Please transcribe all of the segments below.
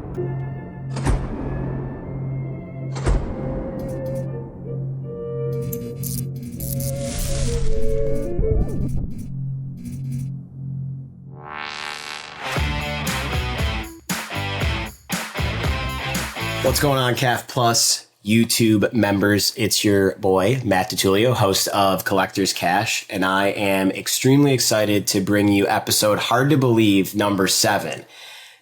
What's going on, CAF Plus YouTube members? It's your boy, Matt DiTullio, host of Collector's Cash, and I am extremely excited to bring you episode Hard to Believe number 7.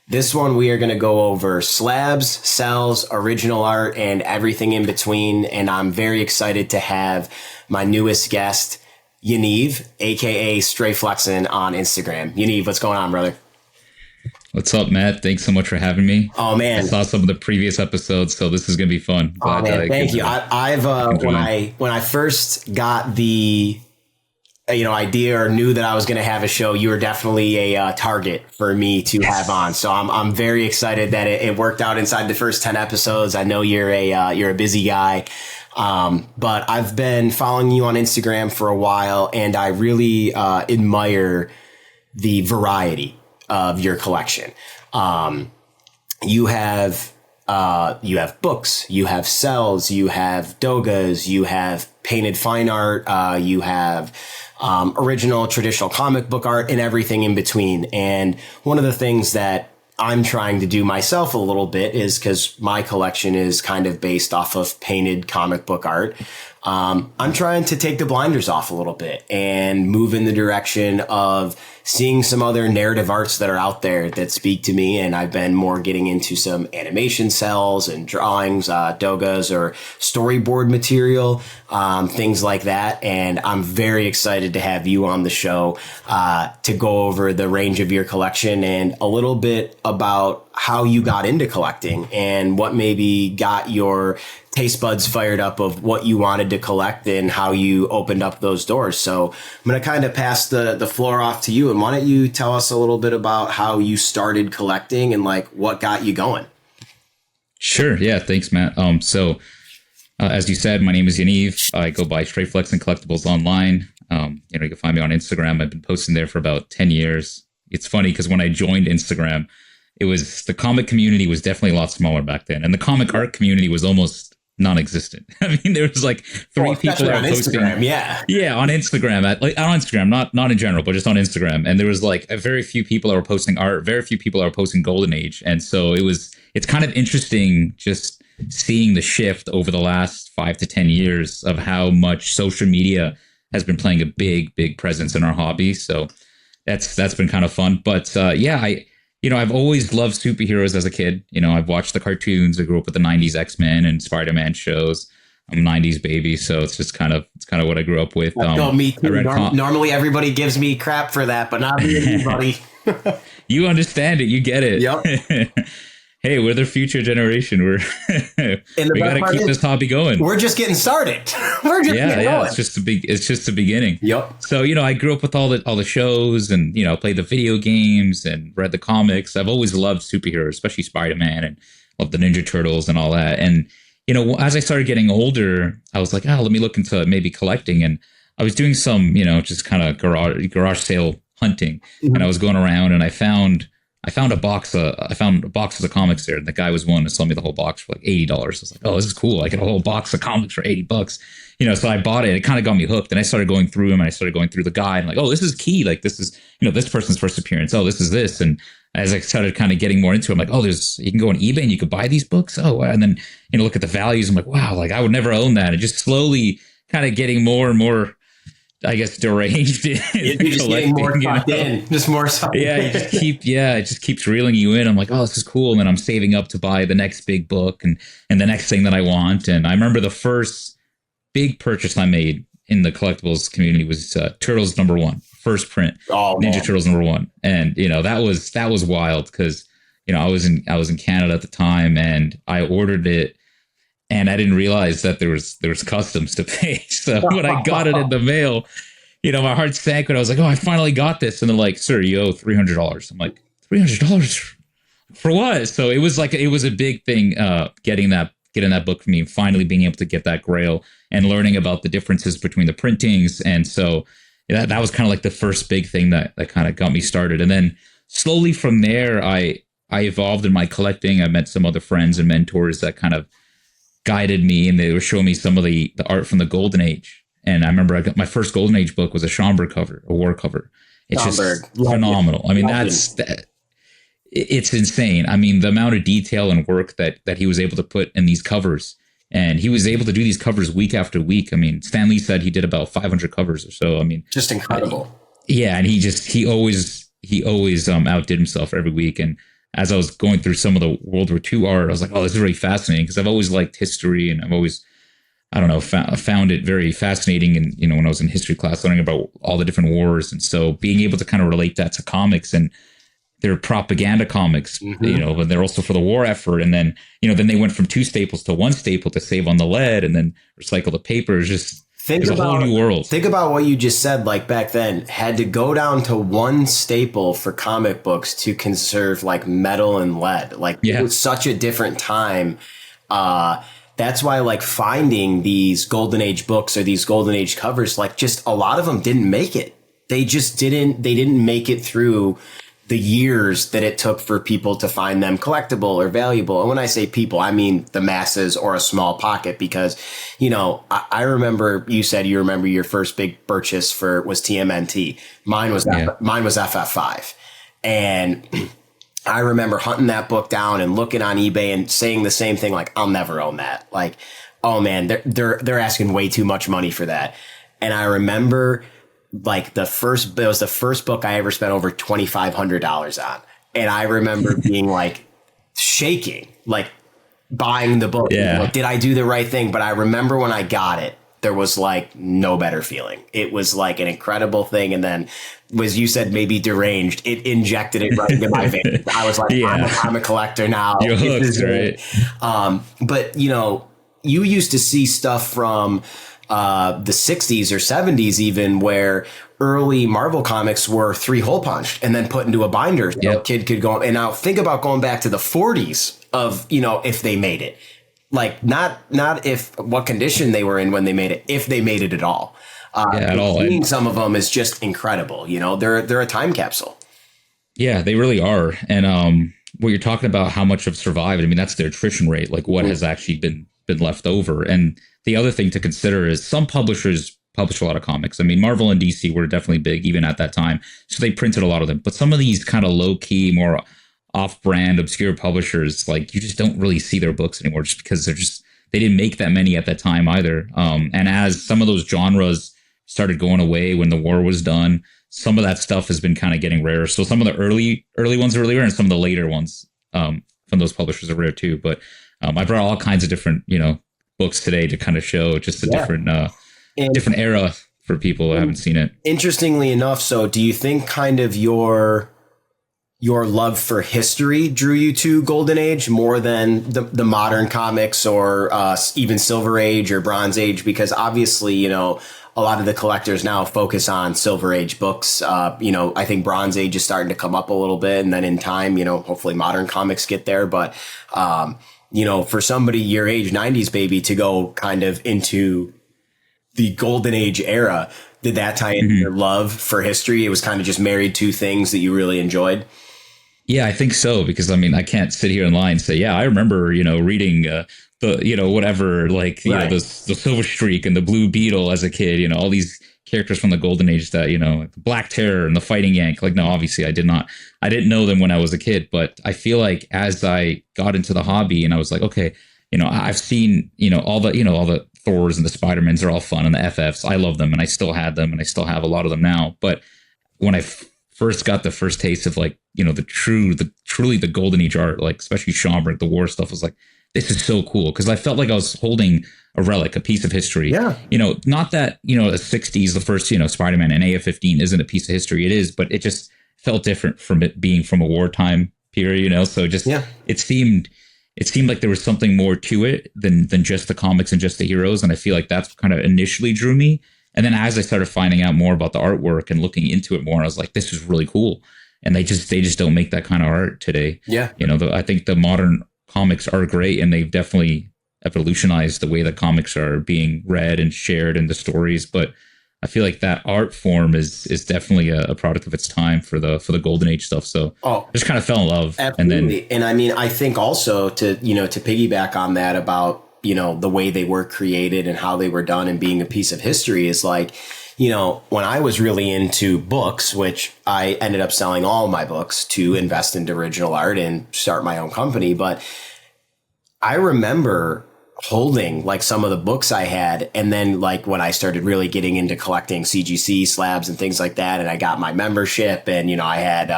This one, we are going to go over slabs, Cels, original art, and everything in between, and I'm very excited to have my newest guest, Yaniv, aka StreyFlexin on Instagram. Yaniv, what's going on, brother? What's up, Matt? Thanks so much for having me. Oh man, I saw some of the previous episodes, so this is gonna be fun. Oh man, thank you. I've when I first got the idea or knew that I was gonna have a show, you were definitely a target for me to have on. So I'm very excited that it worked out inside the first 10 episodes. I know you're a busy guy. But I've been following you on Instagram for a while, and I really admire the variety of your collection. You have books, you have Cels, you have dougas, you have painted fine art, you have original traditional comic book art, and everything in between. And one of the things that I'm trying to do myself a little bit is, because my collection is kind of based off of painted comic book art, I'm trying to take the blinders off a little bit and move in the direction of seeing some other narrative arts that are out there that speak to me. And I've been more getting into some animation cells and drawings, dougas or storyboard material, things like that. And I'm very excited to have you on the show to go over the range of your collection and a little bit about how you got into collecting and what maybe got your taste buds fired up of what you wanted to collect and how you opened up those doors. So I'm going to kind of pass the floor off to you. And why don't you tell us a little bit about how you started collecting and like what got you going? Sure. Yeah. Thanks, Matt. As you said, my name is Yaniv. I go by StreyFlexin Collectibles online. You can find me on Instagram. I've been posting there for about 10 years. It's funny because when I joined Instagram, the comic community was definitely a lot smaller back then. And the comic art community was almost non-existent. I mean, there was like 3 people that were posting. Instagram, yeah, on Instagram, on Instagram, not in general, but just on Instagram. And there was like a very few people that were posting art, very few people that were posting Golden Age. And so it's kind of interesting just seeing the shift over the last 5 to 10 years of how much social media has been playing a big presence in our hobby. So that's been kind of fun. But I've always loved superheroes as a kid. I've watched the cartoons. I grew up with the 90s X-Men and Spider-Man shows. I'm a 90s baby, so it's kind of what I grew up with. Me too. Normally everybody gives me crap for that, but not me, buddy. You understand it. You get it. Yep. Hey, we're the future generation. We got to keep this hobby going. We're just getting started. We're just getting going. It's just the beginning. Yep. So, I grew up with all the shows and, played the video games and read the comics. I've always loved superheroes, especially Spider-Man, and loved the Ninja Turtles and all that. And, as I started getting older, I was like, let me look into maybe collecting. And I was doing some, just kind of garage sale hunting. Mm-hmm. And I was going around and I found a box of comics there, and the guy was willing to sell me the whole box for like $80. I was like, oh, this is cool. I get a whole box of comics for $80. So I bought it. It kind of got me hooked. And I started going through them, and I started going through the guide, and like, oh, this is key. Like, this is, this person's first appearance. Oh, this is this. And as I started kind of getting more into it, I'm like, oh, you can go on eBay and you could buy these books. Oh, and then, look at the values. I'm like, wow, like I would never own that. And just slowly kind of getting more and more, I guess, deranged. You're just getting more sucked in. Just more sucked in. It just keeps reeling you in. I'm like, oh, this is cool. And then I'm saving up to buy the next big book and the next thing that I want. And I remember the first big purchase I made in the collectibles community was Turtles #1, first print, Ninja Turtles #1. And, that was wild because, I was in Canada at the time, and I ordered it. And I didn't realize that there was customs to pay. So when I got it in the mail, my heart sank when I was like, oh, I finally got this. And they're like, sir, you owe $300. I'm like, $300 for what? So it was a big thing, getting that book for me, and finally being able to get that grail and learning about the differences between the printings. And so that was kind of like the first big thing that kind of got me started. And then slowly from there, I I evolved in my collecting. I met some other friends and mentors that kind of guided me, and they were showing me some of the art from the Golden Age. And I remember I got my first Golden Age book was a Schomburg cover, a war cover. It's Schomburg. just phenomenal. I mean, it's insane. I mean, the amount of detail and work that he was able to put in these covers, and he was able to do these covers week after week. I mean, Stan Lee said he did about 500 covers or so. I mean, just incredible. Yeah, and he always outdid himself every week. And as I was going through some of the World War II art, I was like, oh, this is really fascinating, because I've always liked history, and I've always, I don't know, found it very fascinating. And, when I was in history class, learning about all the different wars. And so being able to kind of relate that to comics, and they're propaganda comics, but they're also for the war effort. And then, then they went from 2 staples to 1 staple to save on the lead and then recycle the paper. It's just, it's a whole new world. Think about what you just said, like back then, had to go down to 1 staple for comic books to conserve like metal and lead. Like it was such a different time. That's why like finding these Golden Age books or these Golden Age covers, like just a lot of them didn't make it. They didn't make it through the years that it took for people to find them collectible or valuable. And when I say people, I mean the masses or a small pocket, because, I remember you said you remember your first big purchase was TMNT. Mine was FF5. And I remember hunting that book down and looking on eBay and saying the same thing, like, I'll never own that. Like, oh man, they're asking way too much money for that. And I remember like it was the first book I ever spent over $2,500 on. And I remember being like shaking, like buying the book. Yeah. Like, did I do the right thing? But I remember when I got it, there was like no better feeling. It was like an incredible thing. And then, as you said, maybe deranged, it injected it right into my veins. I was like, I'm a collector now. You're hooked, right? But you used to see stuff from the 60s or 70s even, where early Marvel comics were 3-hole punched and then put into a binder. So a kid could go. And now think about going back to the 40s of, if they made it. Like not if what condition they were in when they made it, if they made it at all. At all. Seeing some of them is just incredible. They're a time capsule. Yeah, they really are. And what you're talking about, how much have survived, I mean, that's their attrition rate, like what has actually been left over. And the other thing to consider is some publishers publish a lot of comics. I mean, Marvel and DC were definitely big even at that time, so they printed a lot of them. But some of these kind of low-key, more off-brand, obscure publishers, like you just don't really see their books anymore, just because they didn't make that many at that time either. And as some of those genres started going away when the war was done, some of that stuff has been kind of getting rare. So some of the early ones are really rare, and some of the later ones from those publishers are rare too. But I brought all kinds of different, books today to kind of show just a different era for people who haven't seen it. Interestingly enough, so do you think kind of your love for history drew you to Golden Age more than the modern comics or even Silver Age or Bronze Age? Because obviously, a lot of the collectors now focus on Silver Age books. I think Bronze Age is starting to come up a little bit, and then in time, hopefully modern comics get there. But for somebody your age, 90s baby, to go kind of into the Golden Age era, did that tie into your love for history? It was kind of just married two things that you really enjoyed. Yeah, I think so, because I can't sit here and lie and say, yeah, I remember, reading the Silver Streak and the Blue Beetle as a kid, all these characters from the Golden Age that, the Black Terror and the Fighting Yank. Like, no, obviously I didn't know them when I was a kid, but I feel like as I got into the hobby and I was like, okay, I've seen, all the Thors and the Spider-Mans are all fun, and the FFs, I love them, and I still had them, and I still have a lot of them now. But when I first got the first taste of truly the Golden Age art, like especially Schomburg, the war stuff, was like, this is so cool, because I felt like I was holding a relic, a piece of history. Yeah. Not that, the 60s, the first, Spider-Man and AF-15 isn't a piece of history. It is, but it just felt different from it being from a wartime period, so just, it seemed like there was something more to it than just the comics and just the heroes. And I feel like that's kind of initially drew me. And then as I started finding out more about the artwork and looking into it more, I was like, this is really cool. And they just don't make that kind of art today. Yeah. I think the modern comics are great, and they've definitely evolutionized the way that comics are being read and shared and the stories. But I feel like that art form is definitely a product of its time for the Golden Age stuff. So I just kind of fell in love. Absolutely. And I mean, I think also to piggyback on that about, the way they were created and how they were done and being a piece of history is like, when I was really into books, which I ended up selling all my books to invest into original art and start my own company. But I remember holding like some of the books I had. And then like when I started really getting into collecting CGC slabs and things like that, and I got my membership and, I had,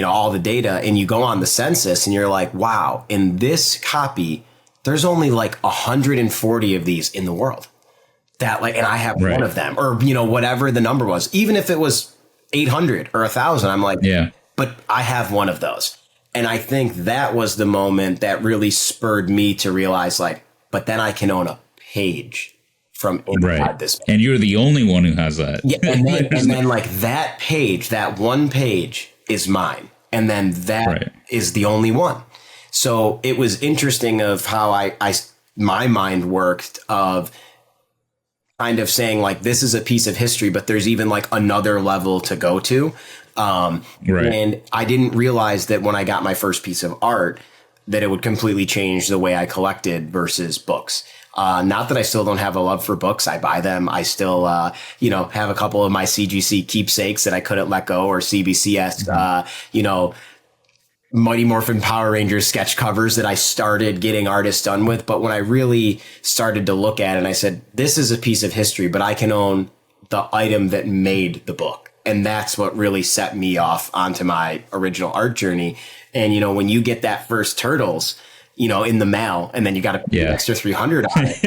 all the data, and you go on the census and you're like, wow, in this copy, there's only like 140 of these in the world that like, and I have one of them, or, whatever the number was, even if it was 800 or 1,000, I'm like, yeah, but I have one of those. And I think that was the moment that really spurred me to realize like, but then I can own a page from inside this. And you're the only one who has that. Yeah, and then like that page, that one page is mine. And then that is the only one. So it was interesting of how my mind worked of kind of saying like, this is a piece of history, but there's even like another level to go to. And I didn't realize that when I got my first piece of art, that it would completely change the way I collected versus books. Not that I still don't have a love for books. I buy them. I still, have a couple of my CGC keepsakes that I couldn't let go, or CBCS, Mighty Morphin Power Rangers sketch covers that I started getting artists done with. But when I really started to look at it, and I said, this is a piece of history, but I can own the item that made the book. And that's what really set me off onto my original art journey. And, when you get that first Turtles, in the mail, and then you got to pay an extra 300 on it,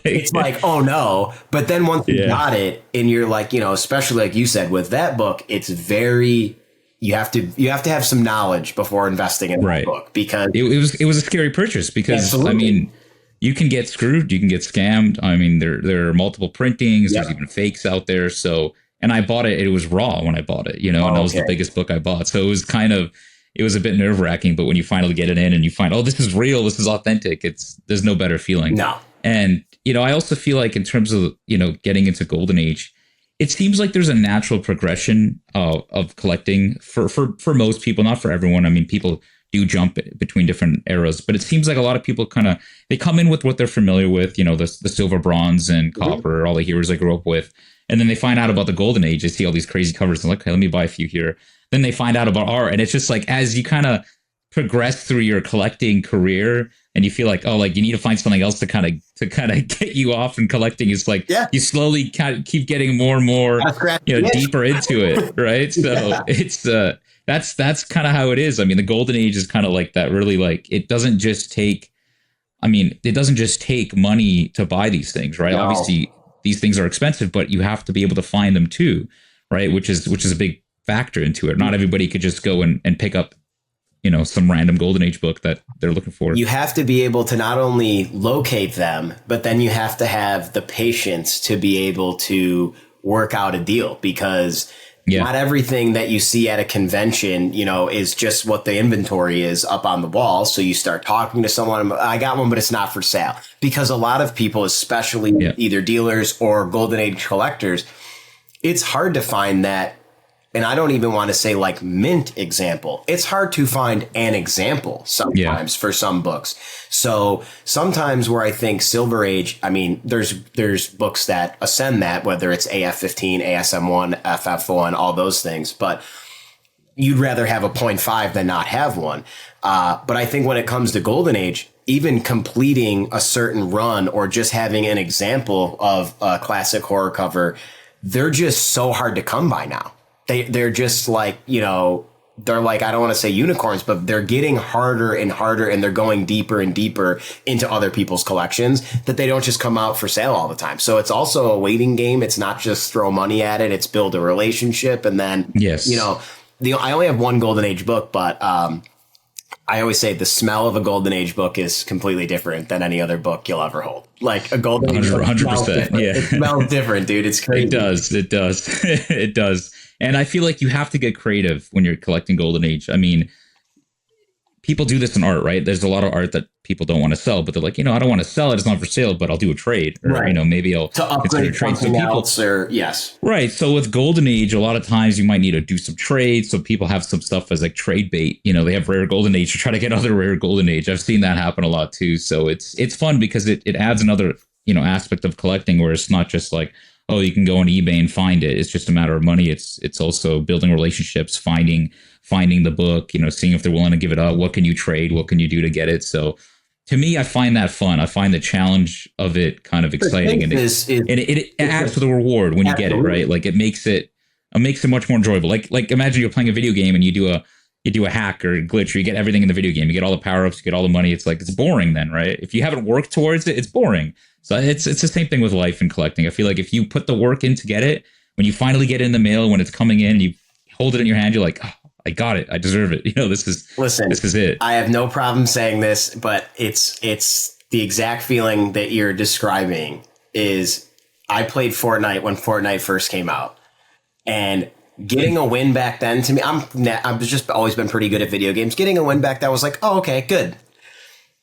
it's like, oh no. But then once you got it, and you're like, especially like you said, with that book, it's very, you have to have some knowledge before investing in that book, because it was a scary purchase, because absolutely. I mean, you can get screwed, you can get scammed. I mean, there are multiple printings, there's even fakes out there. So, and I bought it was raw when I bought it, and that was the biggest book I bought. So it was a bit nerve wracking, but when you finally get it in and you find, oh, this is real, this is authentic, there's no better feeling. No. And, I also feel like in terms of, getting into Golden Age, it seems like there's a natural progression of collecting for most people, not for everyone. I mean, people do jump between different eras, but it seems like a lot of people they come in with what they're familiar with, the silver, bronze, and copper, all the heroes I grew up with. And then they find out about the Golden Age. They see all these crazy covers and like, okay, let me buy a few here. Then they find out about art. And it's just like, as you kind of progress through your collecting career and you feel like, oh, like you need to find something else to kind of get you off and collecting. It's like, you slowly keep getting more and more, deeper into it. Right. So it's, that's kind of how it is. I mean, the Golden Age is kind of like that, really, like, it doesn't just take money to buy these things, right? No. Obviously, these things are expensive, but you have to be able to find them too, right? Which is a big factor into it. Not everybody could just go and pick up, some random Golden Age book that they're looking for. You have to be able to not only locate them, but then you have to have the patience to be able to work out a deal, because not everything that you see at a convention, is just what the inventory is up on the wall. So you start talking to someone, I got one, but it's not for sale. Because a lot of people, especially either dealers or Golden Age collectors, it's hard to find that. And I don't even want to say like mint example. It's hard to find an example sometimes for some books. So sometimes where I think Silver Age, I mean, there's books that ascend that, whether it's AF15, ASM1, FF1, all those things. But you'd rather have a 0.5 than not have one. But I think when it comes to Golden Age, even completing a certain run or just having an example of a classic horror cover, they're just so hard to come by now. They're just like, they're like, I don't want to say unicorns, but they're getting harder and harder, and they're going deeper and deeper into other people's collections, that they don't just come out for sale all the time. So it's also a waiting game. It's not just throw money at it. It's build a relationship. And then, I only have one Golden Age book, but I always say the smell of a Golden Age book is completely different than any other book you'll ever hold. Like a Golden Age book 100%. Yeah. It smells different, dude. It's crazy. It does. It does. And I feel like you have to get creative when you're collecting Golden Age. I mean, people do this in art, right? There's a lot of art that people don't want to sell, but they're like, I don't want to sell it. It's not for sale, but I'll do a trade, or right. Maybe I'll to upgrade trade. something else, or yes, right. So with Golden Age, a lot of times you might need to do some trades. So people have some stuff as like trade bait. They have rare Golden Age to try to get other rare Golden Age. I've seen that happen a lot too. So it's fun because it adds another aspect of collecting where it's not just like, oh, you can go on eBay and find it. It's just a matter of money. It's also building relationships, finding the book, seeing if they're willing to give it up. What can you trade? What can you do to get it? So to me, I find that fun. I find the challenge of it kind of exciting, and it adds to the reward when you get it, right? Like it makes it much more enjoyable. Like imagine you're playing a video game and you do a hack or a glitch, or you get everything in the video game. You get all the power-ups, you get all the money. It's like, it's boring then, right? If you haven't worked towards it, it's boring. So it's the same thing with life and collecting. I feel like if you put the work in to get it, when you finally get it in the mail, when it's coming in, you hold it in your hand, you're like, oh, I got it. I deserve it. This is it. I have no problem saying this, but it's the exact feeling that you're describing. Is I played Fortnite when Fortnite first came out, and getting a win back then, to me, I've just always been pretty good at video games. Getting a win back then was like, oh, okay, good.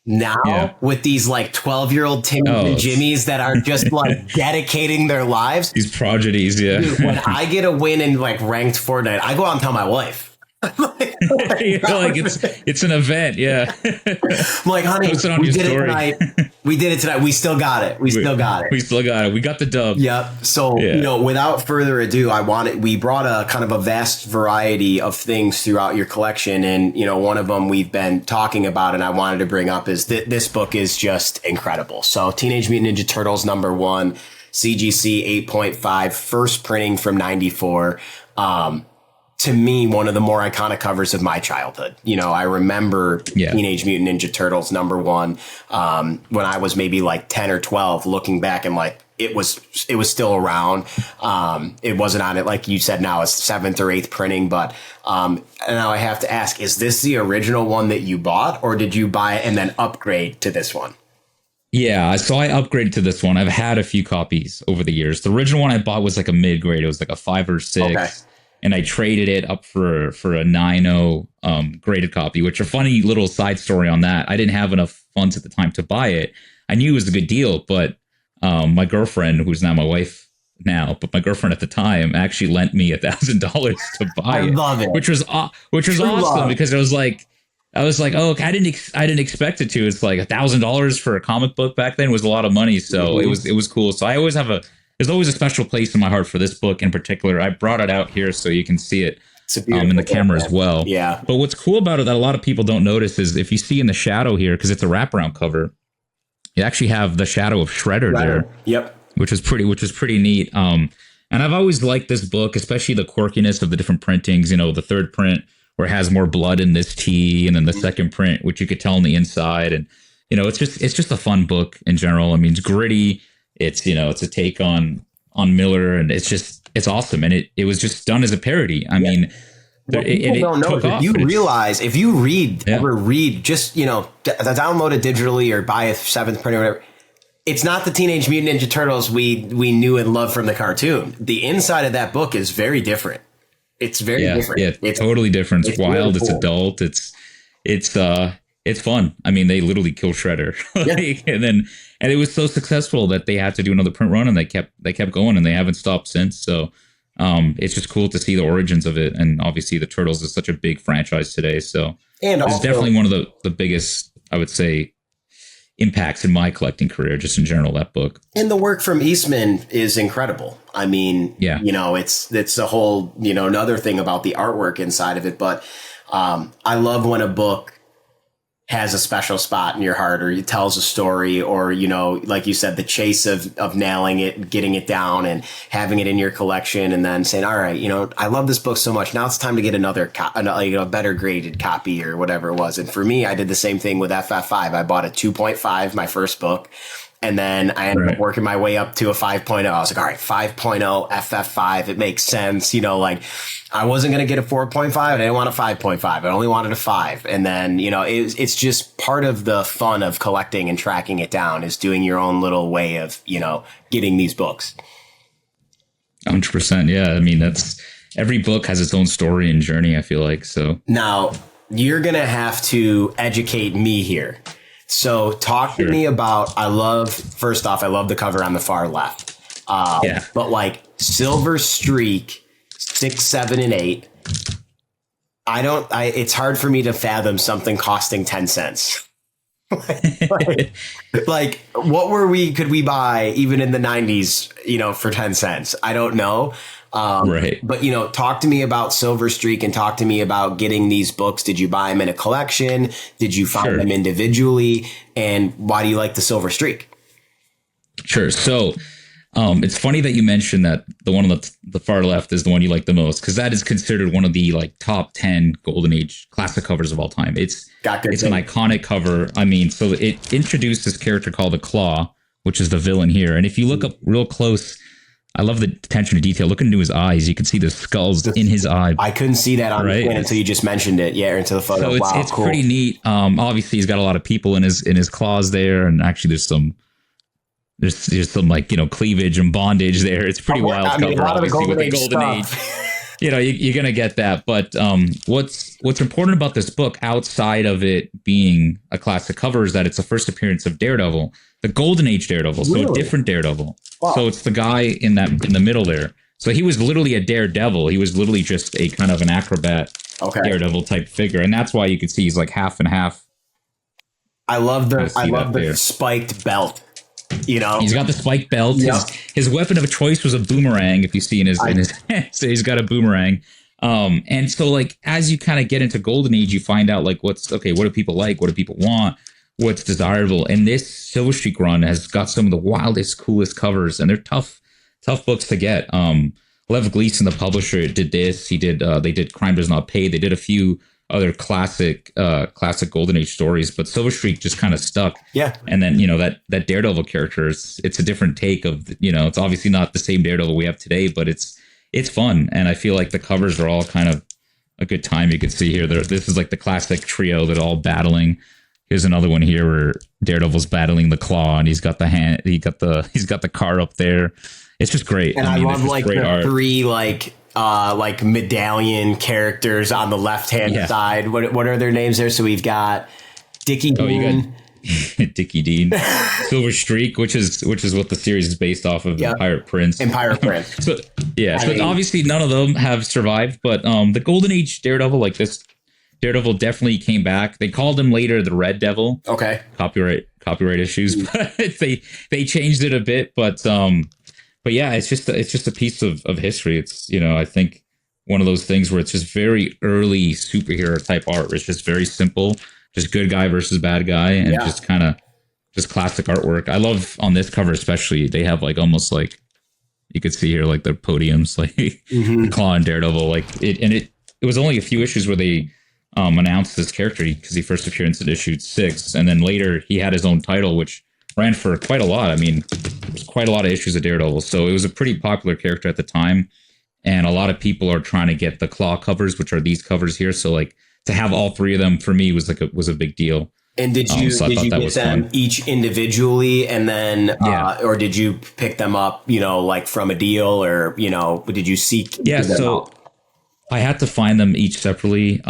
Now with these like 12-year-old Timmy and Jimmys that are just like dedicating their lives, these prodigies, dude, when I get a win in like ranked Fortnite, I go out and tell my wife. Like it's an event, yeah. I'm like, honey, we did it tonight. We did it tonight. We still got it. We still got it. We got the dub. Yep. So without further ado, we brought a kind of a vast variety of things throughout your collection, and one of them we've been talking about, and I wanted to bring up is this book is just incredible. So Teenage Mutant Ninja Turtles #1, CGC 8.5, first printing from '94. To me, one of the more iconic covers of my childhood. I remember Teenage Mutant Ninja Turtles #1 when I was maybe like 10 or 12, looking back and like it was still around. It wasn't on it, like you said, now it's 7th or 8th printing. But now I have to ask, is this the original one that you bought, or did you buy it and then upgrade to this one? Yeah, so I upgraded to this one. I've had a few copies over the years. The original one I bought was like a mid-grade. It was like a 5 or 6. Okay. And I traded it up for a 9.0 graded copy, which a funny little side story on that. I didn't have enough funds at the time to buy it. I knew it was a good deal, but my girlfriend, who's now my wife now, but my girlfriend at the time actually lent me $1,000 to buy it. Love it. Which was awesome because I was like, oh, I didn't expect it to. It's like $1,000 for a comic book back then was a lot of money, so it was cool. So I always have there's always a special place in my heart for this book in particular. I brought it out here so you can see it in the camera as well. Yeah. But what's cool about it that a lot of people don't notice is if you see in the shadow here, because it's a wraparound cover, you actually have the shadow of Shredder there. Yep. Which is pretty neat. And I've always liked this book, especially the quirkiness of the different printings. The third print where it has more blood in this T, and then the second print, which you could tell on the inside. And it's just a fun book in general. I mean, it's gritty. It's it's a take on Miller, and it's awesome, and it was just done as a parody. I mean, people don't know. If you ever read, just download it digitally or buy a 7th print or whatever. It's not the Teenage Mutant Ninja Turtles we knew and loved from the cartoon. The inside of that book is very different. It's very different. Yeah, it's totally different. It's wild. Really cool. It's adult. It's fun. I mean, they literally kill Shredder, and it was so successful that they had to do another print run, and they kept going, and they haven't stopped since. So it's just cool to see the origins of it, and obviously the Turtles is such a big franchise today. So it's definitely one of the biggest, I would say, impacts in my collecting career, just in general. That book and the work from Eastman is incredible. I mean, it's a whole another thing about the artwork inside of it, but I love when a book has a special spot in your heart, or it tells a story, or like you said, the chase of nailing it, getting it down, and having it in your collection, and then saying, all right, I love this book so much, now it's time to get another better graded copy or whatever it was. And for me, I did the same thing with FF5. I bought a 2.5, my first book, and then I ended up working my way up to a 5.0. I was like, all right, 5.0 FF5, it makes sense. I wasn't going to get a 4.5. I didn't want a 5.5. I only wanted a 5. And then, it's just part of the fun of collecting and tracking it down is doing your own little way of, getting these books. 100%. Yeah. I mean, every book has its own story and journey, I feel like. So now, you're going to have to educate me here. So talk to me about, first off, I love the cover on the far left. But like Silver Streak 6, 7, and 8, it's hard for me to fathom something costing 10 cents. like could we buy even in the 90s, for 10 cents? I don't know. But, talk to me about Silver Streak and talk to me about getting these books. Did you buy them in a collection? Did you find them individually? And why do you like the Silver Streak? Sure. So it's funny that you mentioned that the one on the far left is the one you like the most, because that is considered one of the like top 10 Golden Age classic covers of all time. It's an iconic cover. I mean, so it introduced this character called the Claw, which is the villain here. And if you look up real close, I love the attention to detail. Look into his eyes. You can see the skulls in his eye. I couldn't see that on the screen until you just mentioned it. Yeah, into the photo. So it's cool. Pretty neat. Obviously, he's got a lot of people in his claws there, and actually, there's some like cleavage and bondage there. It's pretty wild cover, obviously, with the Golden Age. You're gonna get that. But what's important about this book, outside of it being a classic cover, is that it's the first appearance of Daredevil, the Golden Age Daredevil, so a different Daredevil. Wow. So it's the guy in the middle there. So he was literally a daredevil. He was literally just a kind of an acrobat daredevil type figure, and that's why you can see he's like half and half. I love the spiked belt. He's got the spiked belt. Yep. His weapon of choice was a boomerang. If you see in his hand, so he's got a boomerang. And so like as you kind of get into Golden Age, you find out like what do people like? What do people want? What's desirable? And this Silver Streak run has got some of the wildest, coolest covers, and they're tough books to get. Lev Gleason, the publisher, did this. They did Crime Does Not Pay. They did a few other classic Golden Age stories, but Silver Streak just kind of stuck. Yeah. And then, that Daredevil character, it's a different take of, it's obviously not the same Daredevil we have today, but it's fun. And I feel like the covers are all kind of a good time. You can see here, this is like the classic trio that are all battling. Here's another one here where Daredevil's battling the Claw, and he's got the car up there. It's just great. And I love like the art. Three like medallion characters on the left-hand side. What are their names there? So we've got Dickie Dean. Dickie Dean. Silver Streak, which is what the series is based off of. Yep. Pirate Prince. And Pirate Prince. So obviously none of them have survived, but the Golden Age Daredevil, like this Daredevil, definitely came back. They called him later the Red Devil. Okay. Copyright issues, but they changed it a bit, But yeah, it's just a piece of history. It's, I think one of those things where it's just very early superhero type art. Where it's just very simple, just good guy versus bad guy, and just kind of just classic artwork. I love on this cover especially. They have like almost like you could see here like their podiums, like Claw and Daredevil, like it. And it was only a few issues where they announced this character because he first appeared in issue 6, and then later he had his own title, which ran for quite a lot. I mean, there's quite a lot of issues of Daredevil. So it was a pretty popular character at the time. And a lot of people are trying to get the Claw covers, which are these covers here. So like to have all three of them for me was a big deal. And did you get them each individually and then, or did you pick them up, like from a deal or, did you seek? Yeah. So I had to find them each separately.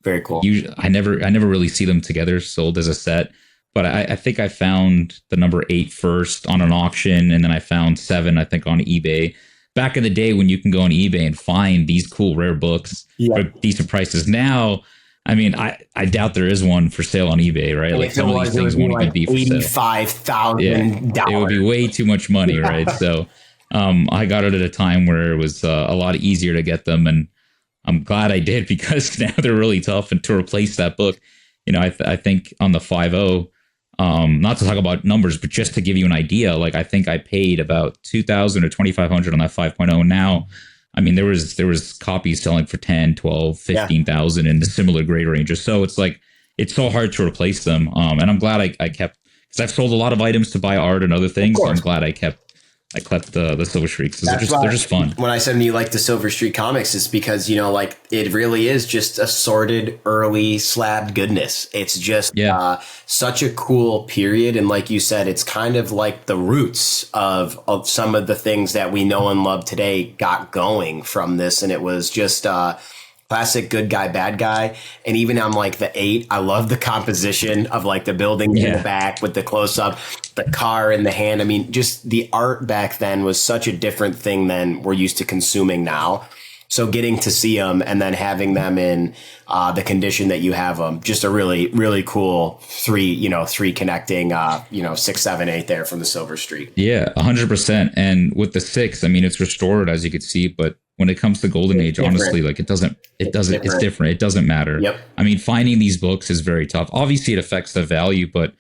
Very cool. I never really see them together sold as a set. But I think I found the number 8 first on an auction, and then I found 7, I think, on eBay. Back in the day when you can go on eBay and find these cool rare books for decent prices. Now, I mean, I doubt there is one for sale on eBay, right? Like some of these things won't even be for sale. $85,000. It would be way too much money, right? So I got it at a time where it was a lot easier to get them, and I'm glad I did because now they're really tough. And to replace that book, I think on the 5.0, not to talk about numbers, but just to give you an idea, like I think I paid about $2,000 or $2,500 on that 5.0. Now, I mean, there was copies selling for 10, 12, 15,000 in the similar grade ranges. So it's like, it's so hard to replace them. And I'm glad I kept, because I've sold a lot of items to buy art and other things. So I'm glad I kept the Silver Streaks. They're just fun. When I said you like the Silver Streak comics, it's because, like it really is just assorted early slabbed goodness. It's just such a cool period. And like you said, it's kind of like the roots of some of the things that we know and love today got going from this. And it was just a classic good guy, bad guy. And even on like the 8, I love the composition of like the building in the back with the close up, the car in the hand. I mean, just the art back then was such a different thing than we're used to consuming now. So getting to see them and then having them in the condition that you have them, just a really, really cool three connecting, 6, 7, 8 there from the Silver Streak. Yeah, 100%. And with the 6, I mean, it's restored as you can see, but when it comes to Golden Age, honestly, like it's different. It doesn't matter. Yep. I mean, finding these books is very tough. Obviously, it affects the value, but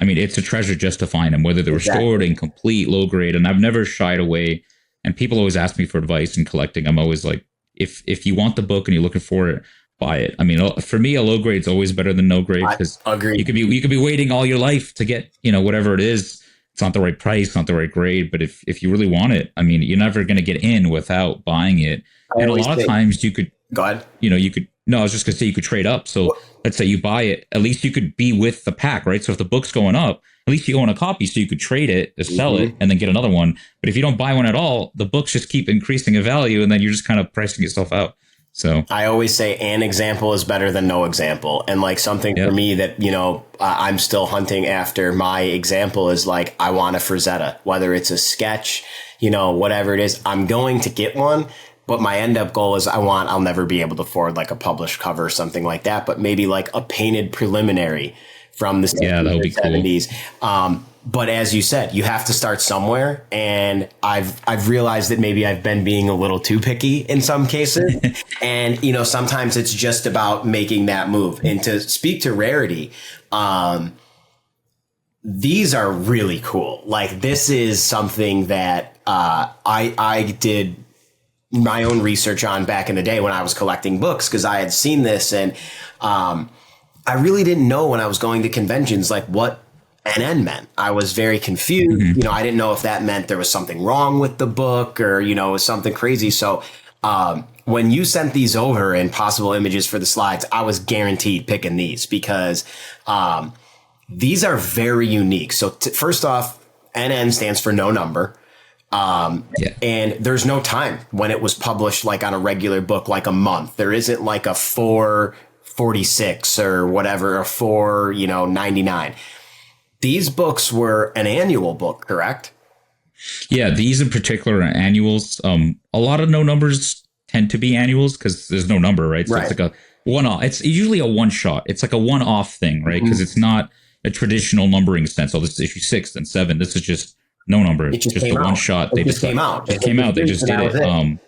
I mean, it's a treasure just to find them, whether they're restored and complete, low grade. And I've never shied away. And people always ask me for advice in collecting. I'm always like, if you want the book and you're looking for it, buy it. I mean, for me, a low grade is always better than no grade, because you could be waiting all your life to get, whatever it is. It's not the right price, not the right grade. But if you really want it, I mean, you're never going to get in without buying it. And a lot of times you could, go ahead. I was just going to say you could trade up. So let's say you buy it, at least you could be with the pack, right? So if the book's going up, at least you own a copy, so you could trade it, sell it, and then get another one. But if you don't buy one at all, the books just keep increasing in value, and then you're just kind of pricing yourself out. So I always say an example is better than no example. And like something for me that, I'm still hunting after, my example is like, I want a Frazetta, whether it's a sketch, whatever it is, I'm going to get one. But my end up goal is I'll never be able to afford like a published cover or something like that, but maybe like a painted preliminary from the 70s. Cool. But as you said, you have to start somewhere. And I've realized that maybe I've been being a little too picky in some cases. And, sometimes it's just about making that move. And to speak to rarity, these are really cool. Like, this is something that I did my own research on back in the day when I was collecting books, because I had seen this, and I really didn't know when I was going to conventions like what NN meant. I was very confused. Mm-hmm. I didn't know if that meant there was something wrong with the book or, it was something crazy. So when you sent these over and possible images for the slides, I was guaranteed picking these because these are very unique. So first off, NN stands for no number. And there's no time when it was published, like on a regular book, like a month. There isn't like a 446 or whatever, a 499. These books were an annual book, correct? Yeah, these in particular are annuals. A lot of no numbers tend to be annuals because there's no number, right? So it's like a one-off. It's usually a one-shot. It's like a one-off thing, right? Because it's not a traditional numbering sense. Oh, this is issue 6 and 7. This is just no number. It just a one shot. They just came out. It came out. They just did it.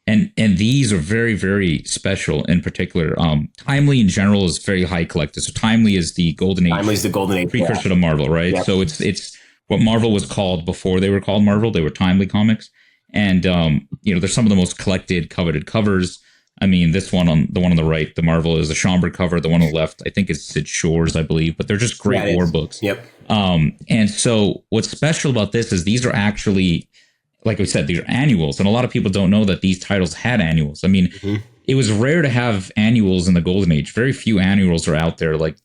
And these are very, very special in particular. Timely in general is very high collected. So Timely is the Golden Age. Timely is the Golden Age precursor to Marvel, right? Yep. So it's what Marvel was called before they were called Marvel. They were Timely comics. And they're some of the most collected, coveted covers. I mean, the one on the right, the Marvel is a Schomburgers cover. The one on the left, I think it's Sid Shores, I believe. But they're just great war books. Yep. And so what's special about this is these are actually, like we said, these are annuals. And a lot of people don't know that these titles had annuals. I mean, it was rare to have annuals in the Golden Age. Very few annuals are out there like,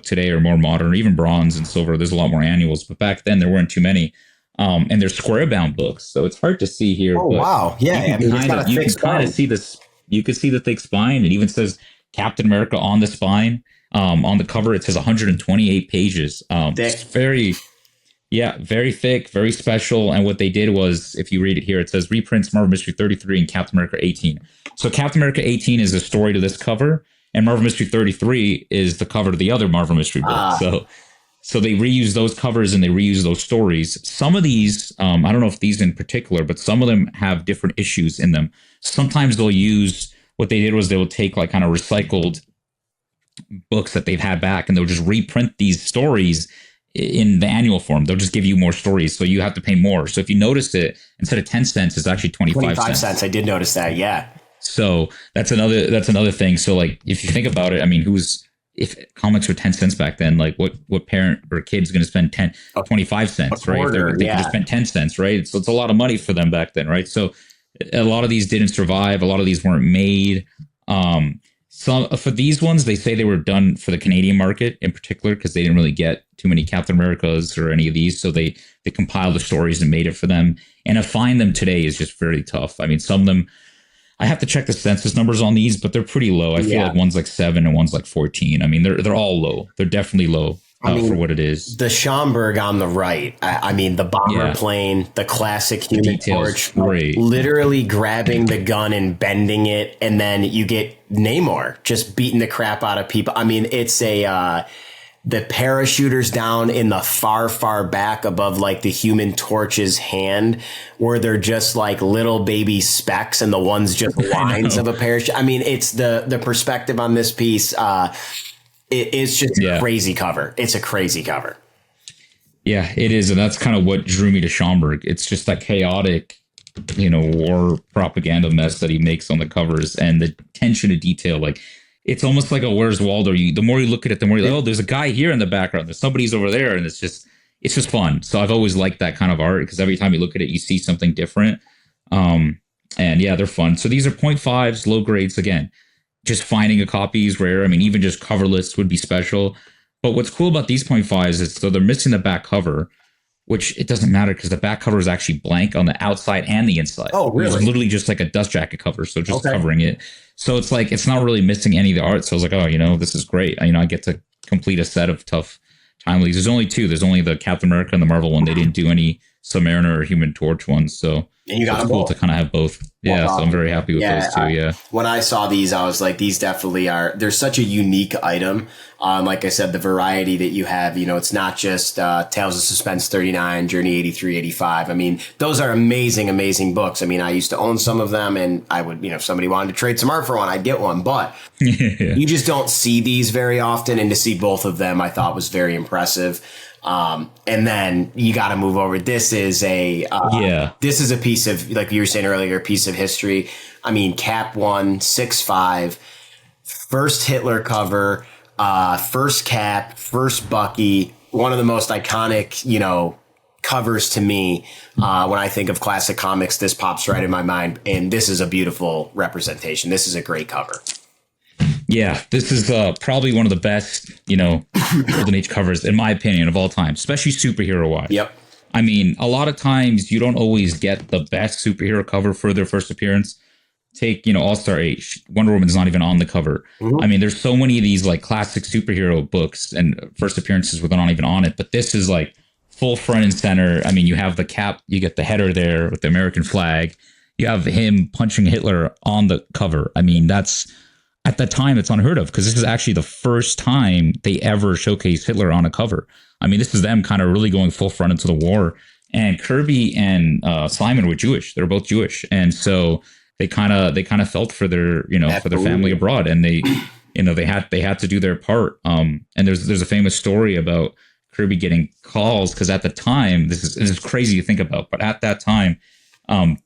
today are more modern, even bronze and silver. There's a lot more annuals. But back then there weren't too many. And they're square bound books. So it's hard to see here. Oh, wow. Yeah. You can kind of see this. You can see the thick spine. It even says Captain America on the spine. On the cover, it says 128 pages. It's very thick, very special. And what they did was, if you read it here, it says reprints Marvel Mystery 33 and Captain America 18. So Captain America 18 is the story to this cover, and Marvel Mystery 33 is the cover to the other Marvel Mystery book. So they reuse those covers and they reuse those stories. Some of these, I don't know if these in particular, but some of them have different issues in them. Sometimes they'll use, what they did was they will take like kind of recycled books that they've had back, and they'll just reprint these stories in the annual form. They'll just give you more stories, so you have to pay more. So if you notice it, instead of 10 cents, it's actually 25 cents. I did notice that. Yeah. So that's another thing. So like, if you think about it, I mean, if comics were 10 cents back then, like what parent or kid's going to spend 25 cents, right? If they could just spend 10 cents, right? So it's a lot of money for them back then, right? So a lot of these didn't survive. A lot of these weren't made. So for these ones, they say they were done for the Canadian market in particular, because they didn't really get too many Captain Americas or any of these. So they compiled the stories and made it for them. And to find them today is just very tough. I mean, some of them, I have to check the census numbers on these, but they're pretty low. I feel like one's like 7 and one's like 14. I mean, they're all low. They're definitely low for what it is. The Schomburg on the right. I mean, the bomber plane, the classic Human Torch, literally grabbing the gun and bending it, and then you get Namor just beating the crap out of people. I mean, it's the parachuters down in the far back above like the Human Torch's hand, where they're just like little baby specks and the one's just lines of a parachute. I mean, it's the perspective on this piece. It's just a crazy cover. It's a crazy cover. Yeah, it is. And that's kind of what drew me to Schomburg. It's just that chaotic, war propaganda mess that he makes on the covers, and the attention to detail. Like, it's almost like a Where's Waldo. The more you look at it, the more you're like, oh, there's a guy here in the background. There's somebody's over there. And it's just fun. So I've always liked that kind of art, because every time you look at it, you see something different. And yeah, they're fun. So these are 0.5s, low grades. Again, just finding a copy is rare. I mean, even just cover lists would be special. But what's cool about these 0.5s is, so they're missing the back cover, which it doesn't matter because the back cover is actually blank on the outside and the inside. Oh, really? It's literally just like a dust jacket cover. So just covering it. So it's like, it's not really missing any of the art. So I was like, oh, this is great. I get to complete a set of tough timelies. There's only 2. There's only the Captain America and the Marvel one. They didn't do any Submariner or Human Torch ones. So and you got it's cool to kind of have both. Yeah. So I'm very happy with those 2. Yeah. When I saw these, I was like, these definitely are, they're such a unique item. Like I said, the variety that you have, it's not just Tales of Suspense 39, Journey 83, 85. I mean, those are amazing, amazing books. I mean, I used to own some of them, and I would, if somebody wanted to trade some art for one, I'd get one. But you just don't see these very often. And to see both of them, I thought was very impressive. And then you got to move over. This is a piece of, like you were saying earlier, a piece of history. I mean, Cap 1, 6'5", first Hitler cover, first Cap, first Bucky, one of the most iconic, covers to me. When I think of classic comics, this pops right in my mind. And this is a beautiful representation. This is a great cover. Yeah, this is probably one of the best, Golden Age covers, in my opinion, of all time, especially superhero-wise. Yep. I mean, a lot of times you don't always get the best superhero cover for their first appearance. Take, All-Star Age. Wonder Woman's not even on the cover. Mm-hmm. I mean, there's so many of these like classic superhero books and first appearances where they're not even on it. But this is like full front and center. I mean, you have the cap, you get the header there with the American flag. You have him punching Hitler on the cover. I mean, that's... At that time, it's unheard of, because this is actually the first time they ever showcased Hitler on a cover. I mean, this is them kind of really going full front into the war. And Kirby and Simon were Jewish. They're both Jewish, and so they kind of felt for their for their family abroad, and they they had to do their part. And there's a famous story about Kirby getting calls, because at the time, this is crazy to think about, but at that time,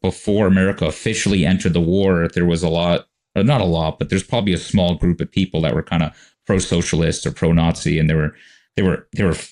before America officially entered the war, there was not a lot, but there's probably a small group of people that were kind of pro-socialist or pro-Nazi, and they were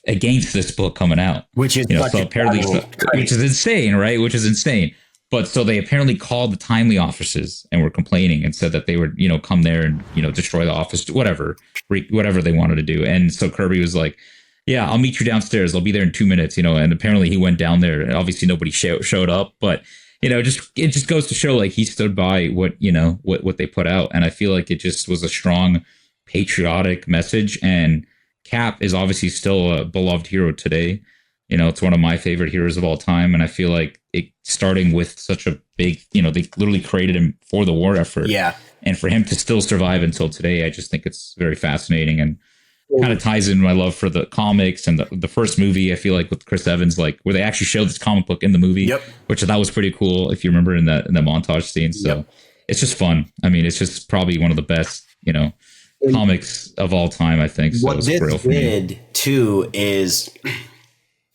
against this book coming out, which is so apparently, which is insane, right? Which is insane. But so they apparently called the Timely offices and were complaining and said that they would, come there and destroy the office, whatever they wanted to do. And so Kirby was like, "Yeah, I'll meet you downstairs. I'll be there in 2 minutes." And apparently he went down there, and obviously nobody showed up, but. It just goes to show, like, he stood by what they put out. And I feel like it just was a strong patriotic message. And Cap is obviously still a beloved hero today. It's one of my favorite heroes of all time. And I feel like it starting with such a big, they literally created him for the war effort. Yeah. And for him to still survive until today, I just think it's very fascinating. And kind of ties in my love for the comics and the first movie. I feel like with Chris Evans, like where they actually showed this comic book in the movie, which I thought was pretty cool. If you remember in the montage scene, so it's just fun. I mean, it's just probably one of the best, comics of all time. I think. So what this did too is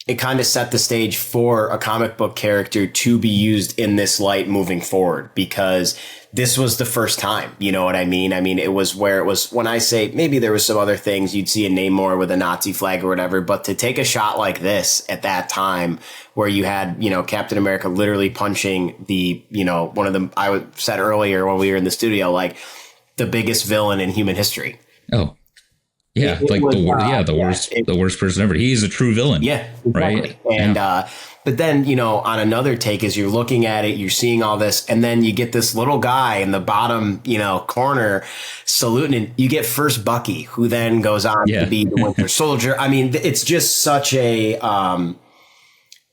it kind of set the stage for a comic book character to be used in this light moving forward, because this was the first time, you know what I mean? I mean, it was where it was, when I say maybe there was some other things, you'd see a Namor with a Nazi flag or whatever, but to take a shot like this at that time where you had, Captain America literally punching the, one of them, I said earlier when we were in the studio, like the biggest villain in human history. Oh, Yeah, like the worst person ever. He is a true villain. Yeah, exactly. Right. And but then, you know, on another take, as you're looking at it, you're seeing all this, and then you get this little guy in the bottom, you know, corner saluting, and you get first Bucky, who then goes on to be the Winter Soldier. I mean, it's just such a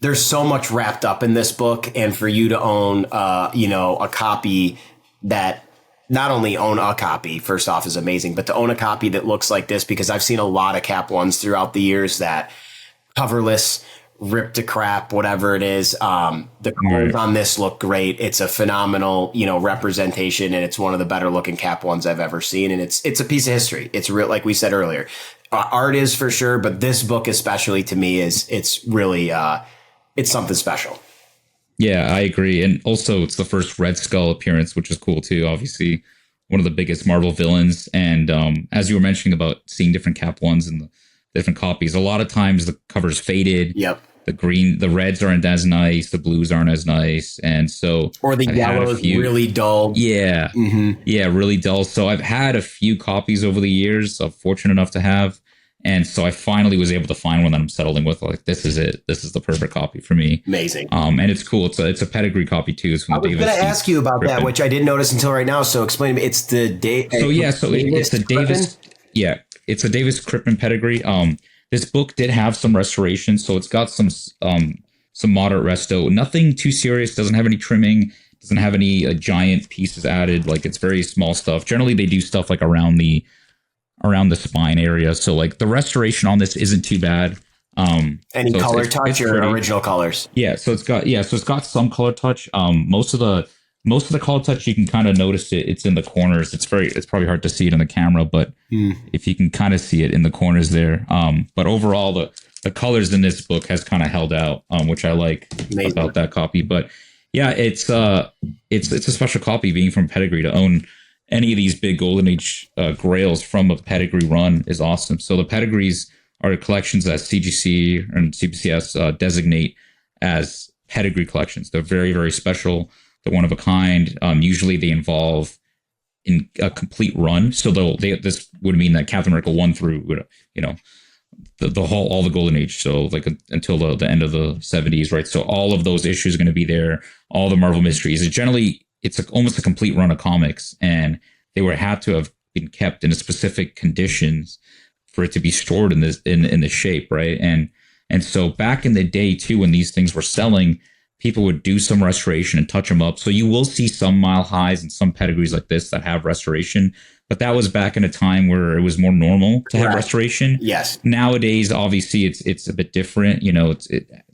there's so much wrapped up in this book, and for you to own you know, a copy that not only own a copy, first off, is amazing, but to own a copy that looks like this, because I've seen a lot of Cap 1s throughout the years that coverless, ripped to crap, whatever it is. The colors on this look great. It's a phenomenal, you know, representation, and it's one of the better looking Cap 1s I've ever seen. And it's a piece of history. It's real, like we said earlier. Art is for sure, but this book especially to me it's really it's something special. Yeah, I agree. And also it's the first Red Skull appearance, which is cool too. Obviously one of the biggest Marvel villains. And as you were mentioning about seeing different Cap 1s and the different copies, a lot of times the cover's faded. Yep. The reds aren't as nice, the blues aren't as nice, and so or the yellow's really dull. Yeah, yeah, really dull. So I've had a few copies over the years. I'm fortunate enough to have, and so I finally was able to find one that I'm settling with. Like, this is it. This is the perfect copy for me. Amazing. And it's cool. It's a pedigree copy too. It's I was going to ask you about that, which I didn't notice until right now. So explain to me. It's the it's the Davis. Yeah, it's a Davis Crippen pedigree. This book did have some restoration, so it's got some moderate resto. Nothing too serious. Doesn't have any trimming. Doesn't have any giant pieces added. Like, it's very small stuff. Generally, they do stuff like around the spine area. So like the restoration on this isn't too bad. Any so color touch or pretty, original colors? Yeah. So it's got some color touch. Most of the color touch, you can kind of notice it. It's in the corners. It's probably hard to see it in the camera, but if you can kind of see it in the corners there. But overall, the colors in this book has kind of held out, which I like about that copy. But yeah, it's a special copy being from Pedigree. To own any of these big Golden Age grails from a Pedigree run is awesome. So the Pedigrees are collections that CGC and CBCS designate as Pedigree collections. They're very, very special. They're one of a kind. Usually they involve in a complete run. So this would mean that Captain America 1 through, you know, the whole, all the Golden Age. So like until the end of the 70s, right? So all of those issues are going to be there. All the Marvel mysteries. It's almost a complete run of comics, and they had to have been kept in a specific conditions for it to be stored in this shape, right? And so back in the day too, when these things were selling, people would do some restoration and touch them up. So you will see some mile highs and some pedigrees like this that have restoration, but that was back in a time where it was more normal to have restoration. Yes. Nowadays, obviously, it's a bit different. You know, it's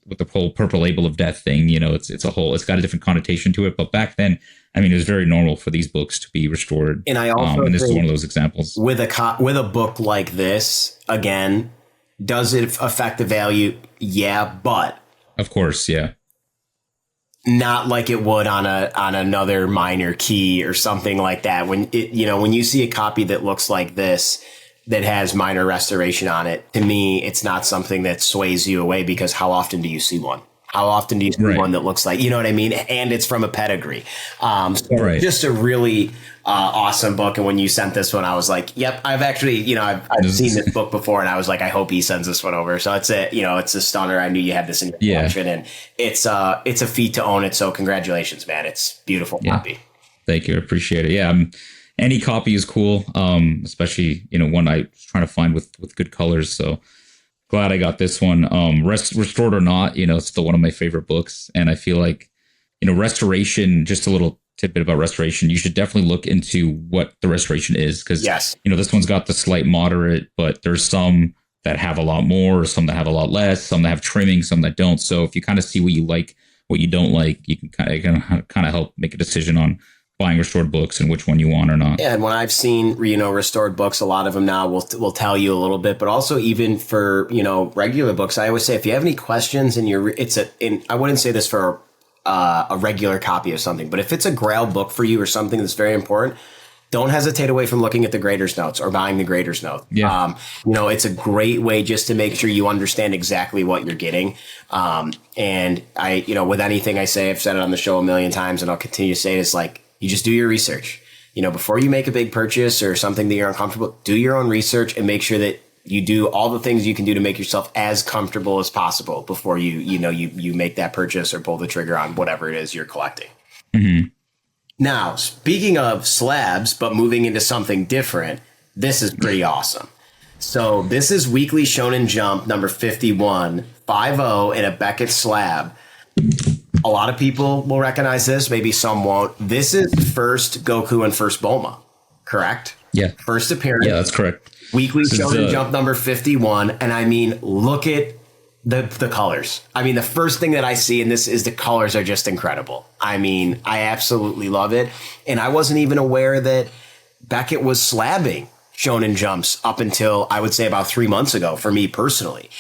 with the whole purple label of death thing. You know, it's got a different connotation to it. But back then, I mean, it was very normal for these books to be restored. And I also and this is one of those examples. With a book like this, again, does it affect the value? Yeah, but of course, yeah. Not like it would on another minor key or something like that. When you see a copy that looks like this, that has minor restoration on it, to me, it's not something that sways you away, because how often do you see one? How often do you see one that looks like, you know what I mean? And it's from a pedigree. Just a really awesome book. And when you sent this one, I was like, yep, I've actually, I've seen this book before, and I was like, I hope he sends this one over. So it's a stunner. I knew you had this in your collection, and it's a feat to own it. So congratulations, man. It's a beautiful copy. Thank you. I appreciate it. Yeah. Any copy is cool. Especially, one I was trying to find with good colors. So glad I got this one. Restored or not, it's still one of my favorite books. And I feel like, restoration, just a little tidbit about restoration, you should definitely look into what the restoration is. Because, this one's got the slight moderate, but there's some that have a lot more, some that have a lot less, some that have trimming, some that don't. So if you kind of see what you like, what you don't like, you can kind of help make a decision on buying restored books and which one you want or not. Yeah, and when I've seen restored books, a lot of them now will tell you a little bit, but also even for regular books, I always say if you have any questions and I wouldn't say this for a regular copy of something, but if it's a Grail book for you or something that's very important, don't hesitate away from looking at the grader's notes or buying the grader's note. Yeah. It's a great way just to make sure you understand exactly what you're getting. And I, with anything I say, I've said it on the show a million times, and I'll continue to say it, is like, you just do your research. before you make a big purchase or something that you're uncomfortable, do your own research and make sure that you do all the things you can do to make yourself as comfortable as possible before you make that purchase or pull the trigger on whatever it is you're collecting. Mm-hmm. Now, speaking of slabs, but moving into something different, this is pretty awesome. So this is Weekly Shonen Jump number 51, 5-0 in a Beckett slab. A lot of people will recognize this. Maybe some won't. This is first Goku and first Bulma, correct? Yeah. First appearance. Yeah, that's correct. Weekly Shonen Jump number 51. And I mean, look at the colors. I mean, the first thing that I see in this is the colors are just incredible. I mean, I absolutely love it. And I wasn't even aware that Beckett was slabbing Shonen Jumps up until I would say about 3 months ago for me personally.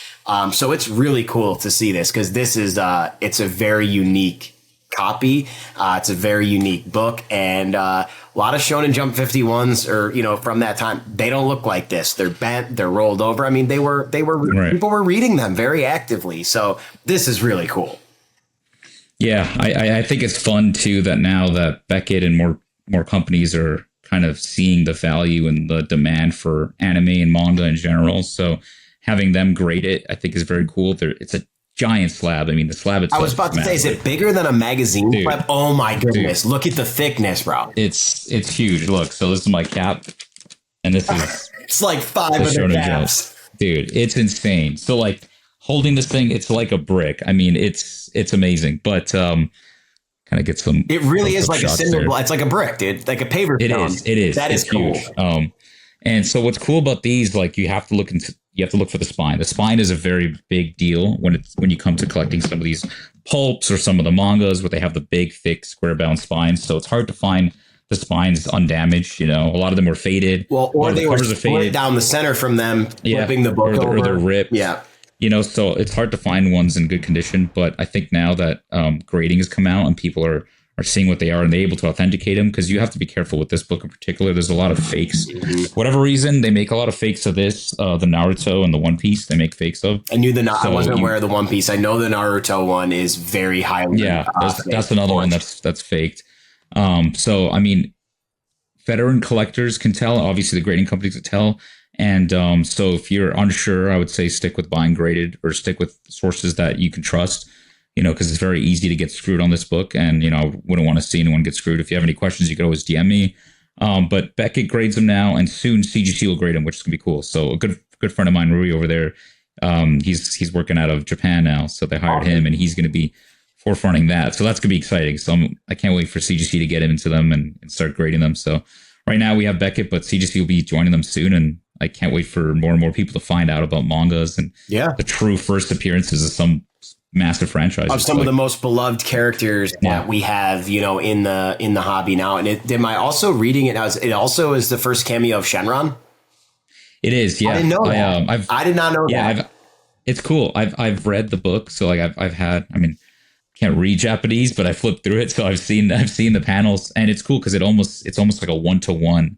So it's really cool to see this because this is it's a very unique copy. It's a very unique book, and a lot of Shonen Jump 51s are from that time. They don't look like this. They're bent. They're rolled over. I mean, they were right. People were reading them very actively. So this is really cool. Yeah, I think it's fun too that now that Beckett and more companies are kind of seeing the value and the demand for anime and manga in general. So having them grade it, I think is very cool. It's a giant slab. I mean, the slab itself. I was about to say, is it bigger than a magazine slab? Oh my goodness. Look at the thickness, bro. It's huge. Look, so this is my cap. And this is it's like 5 of the caps. Dude, it's insane. So like holding this thing, it's like a brick. I mean, it's amazing. But kind of get some. It really is like a cinder block. It's like a brick, dude. Like a paver stone. It is. That is cool. Huge. And so what's cool about these, like you have to look for the spine. The spine is a very big deal when you come to collecting some of these pulps or some of the mangas where they have the big, thick, square bound spines. So it's hard to find the spines undamaged. A lot of them were faded. Well, or they were split down the center from them, flipping the book over. Or they're ripped. Yeah. So it's hard to find ones in good condition. But I think now that grading has come out and people are seeing what they are and they're able to authenticate them, because you have to be careful with this book in particular. There's a lot of fakes. For whatever reason, they make a lot of fakes of this. The Naruto and the One Piece, they make fakes of. I knew I wasn't aware of the One Piece. I know the Naruto one is very highly. Yeah, that's another one that's faked. So, I mean, veteran collectors can tell. Obviously, the grading companies can tell. And so if you're unsure, I would say stick with buying graded or stick with sources that you can trust. Because it's very easy to get screwed on this book. And, I wouldn't want to see anyone get screwed. If you have any questions, you could always DM me. But Beckett grades them now, and soon CGC will grade them, which is going to be cool. So a good friend of mine, Rui, over there, he's working out of Japan now. So they hired him, and he's going to be forefronting that. So that's going to be exciting. So I can't wait for CGC to get into them and start grading them. So right now we have Beckett, but CGC will be joining them soon. And I can't wait for more and more people to find out about mangas and the true first appearances of some massive franchise of some of the most beloved characters that we have, in the hobby now. And am I also reading it as it also is the first cameo of Shenron? It is, yeah. I didn't know that. I did not know that. It's cool. I've read the book, so like I've had. I mean, can't read Japanese, but I flipped through it, so I've seen the panels, and it's cool because it's almost like a 1-to-1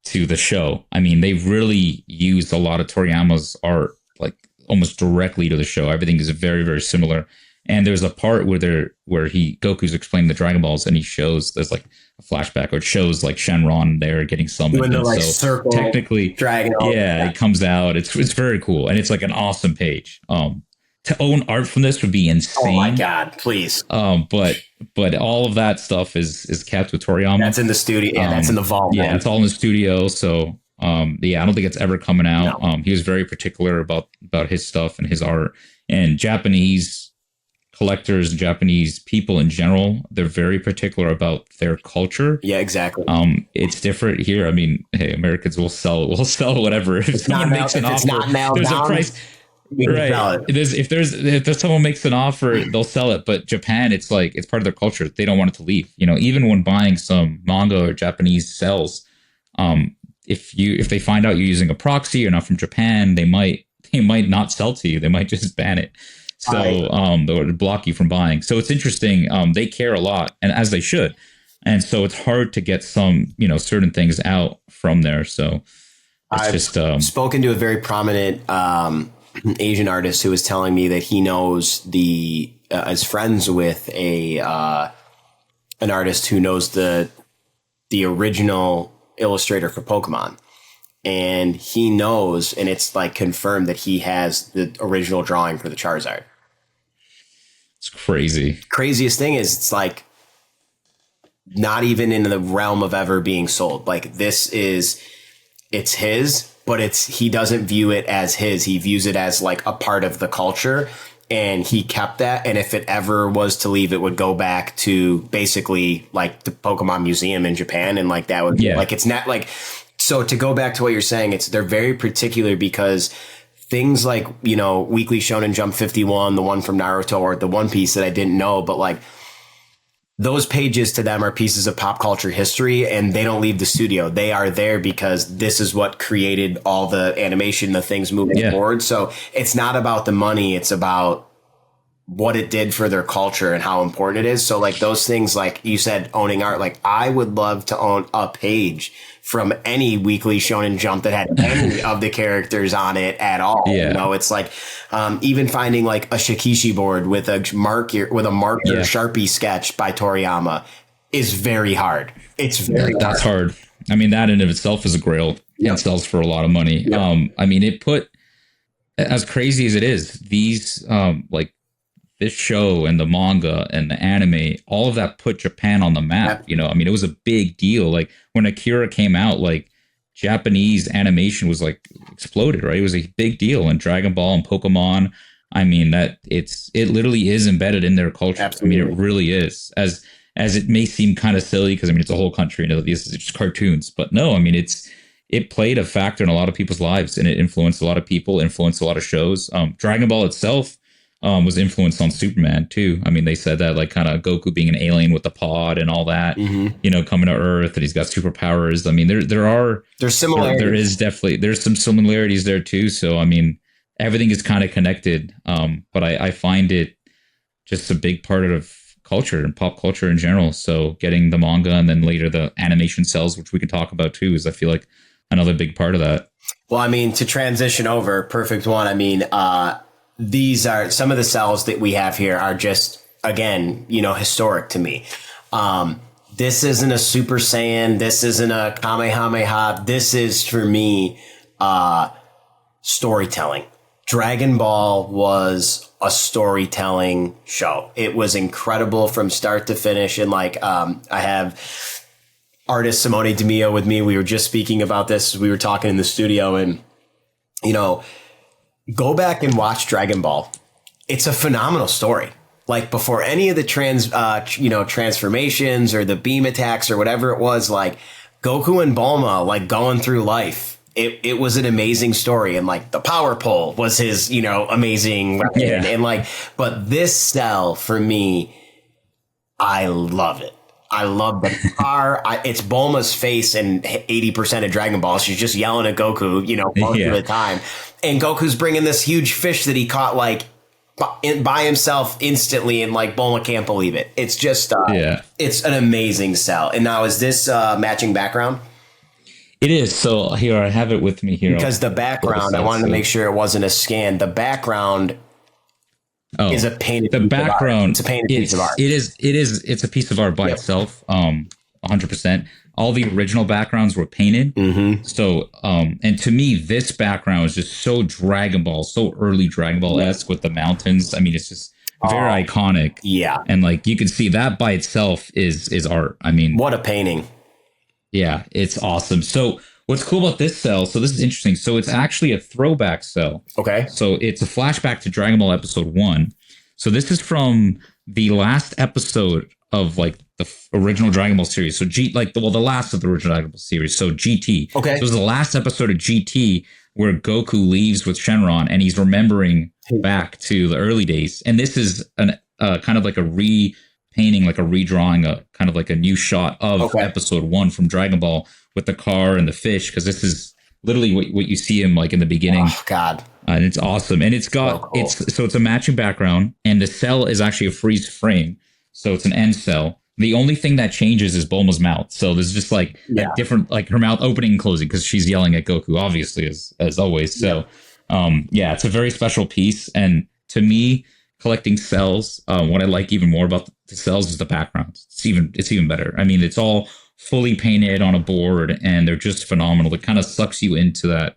to the show. I mean, they've really used a lot of Toriyama's art, like almost directly to the show. Everything is very, very similar. And there's a part where Goku's explaining the Dragon Balls, and he shows there's like a flashback, or it shows like Shenron there getting summoned. Like circle, technically, dragon. It comes out. It's very cool, and it's like an awesome page. To own art from this would be insane. Oh my god, please. But all of that stuff is kept with Toriyama. That's in the studio. Yeah, that's in the vault. Yeah, it's all in the studio. So I don't think it's ever coming out. No. He was very particular about his stuff and his art. And Japanese collectors, Japanese people in general, they're very particular about their culture. Yeah, exactly. It's different here. I mean, hey, Americans will sell whatever. If someone makes an offer, there's a price. Right. If someone makes an offer, they'll sell it. But Japan, it's like it's part of their culture. They don't want it to leave. Even when buying some manga or Japanese Cels, if they find out you're using a proxy, you're not from Japan, they might not sell to you. They might just ban it. So they'll block you from buying. So it's interesting. They care a lot, and as they should. And so it's hard to get some certain things out from there. So it's I've spoken to a very prominent Asian artist who was telling me that he knows is friends with an artist who knows the the original illustrator for Pokemon. And he knows, and it's like confirmed that he has the original drawing for the Charizard. It's crazy. Craziest thing is it's like not even in the realm of ever being sold. Like it's his, but he doesn't view it as his. He views it as like a part of the culture, and he kept that. And if it ever was to leave, it would go back to basically like the Pokemon Museum in Japan. And like that would be like, it's not like, so to go back to what you're saying, they're very particular because things like, Weekly Shonen Jump 51, the one from Naruto, or the One Piece that I didn't know, but like those pages to them are pieces of pop culture history, and they don't leave the studio. They are there because this is what created all the animation, the things moving forward. So it's not about the money. It's about what it did for their culture and how important it is. So like those things, like you said, owning art, like I would love to own a page from any Weekly Shonen Jump that had any of the characters on it at all. It's like even finding like a Shikishi board with a marker Sharpie sketch by Toriyama is very hard. It's very hard. That's hard. I mean, that in of itself is a grail and sells for a lot of money. I mean, it put, as crazy as it is, these like this show and the manga and the anime, all of that put Japan on the map. I mean, it was a big deal. Like when Akira came out, like Japanese animation was like exploded, right? It was a big deal. And Dragon Ball and Pokemon, I mean, it literally is embedded in their culture. Absolutely. I mean, it really is. As it may seem kind of silly, because I mean, it's a whole country and these are just cartoons, but no, I mean, it played a factor in a lot of people's lives, and it influenced a lot of people, influenced a lot of shows. Dragon Ball itself was influenced on Superman too. I mean, they said that like kind of Goku being an alien with the pod and all that, coming to Earth, and he's got superpowers. I mean, there's similarities. There's some similarities there too. So I mean, everything is kind of connected. But I find it just a big part of culture and pop culture in general. So getting the manga and then later the animation cells, which we can talk about too, is I feel like another big part of that. Well, I mean, to transition over, perfect one. I mean, these are some of the cells that we have here are just, again, historic to me. This isn't a Super Saiyan. This isn't a Kamehameha. This is, for me, storytelling. Dragon Ball was a storytelling show. It was incredible from start to finish. And like, I have artist Simone DeMio with me. We were just speaking about this. We were talking in the studio, and, go back and watch Dragon Ball. It's a phenomenal story. Like before any of the transformations or the beam attacks or whatever it was, like Goku and Bulma, like going through life. It was an amazing story. And like the power pole was his, amazing weapon. Yeah. And like, but this cell for me, I love it. I love the car. It's Bulma's face in 80% of Dragon Ball. She's just yelling at Goku, most of the time. And Goku's bringing this huge fish that he caught like by himself instantly, and like Bulma can't believe it. It's just it's an amazing cell. And now, is this matching background? It is. So here, I have it with me here. Because the background, I wanted to make sure it wasn't a scan. The background is a painted piece of art. It's a painted piece of art. It's a piece of art by itself. 100%. All the original backgrounds were painted. Mm-hmm. So, and to me, this background is just so Dragon Ball, so early Dragon Ball-esque with the mountains. I mean, it's just very iconic. Yeah. And like, you can see that by itself is art. I mean, what a painting. Yeah, it's awesome. So what's cool about this cell, so this is interesting. So it's actually a throwback cell. Okay. So it's a flashback to Dragon Ball Episode 1. So this is from the last episode of like the original Dragon Ball series. So the last of the original Dragon Ball series. So GT. Okay. So it was the last episode of GT where Goku leaves with Shenron and he's remembering back to the early days. And this is an kind of like a repainting, like a redrawing, a kind of like a new shot of Episode 1 from Dragon Ball with the car and the fish, because this is literally what you see him like in the beginning. Oh God. And it's awesome. And it's got it's a matching background, and the cell is actually a freeze frame. So it's an end cell. The only thing that changes is Bulma's mouth. So there's just like different, like her mouth opening and closing because she's yelling at Goku, obviously, as always. So it's a very special piece. And to me, collecting cells, what I like even more about the cells is the background. It's even better. I mean, it's all fully painted on a board, and they're just phenomenal. It kind of sucks you into that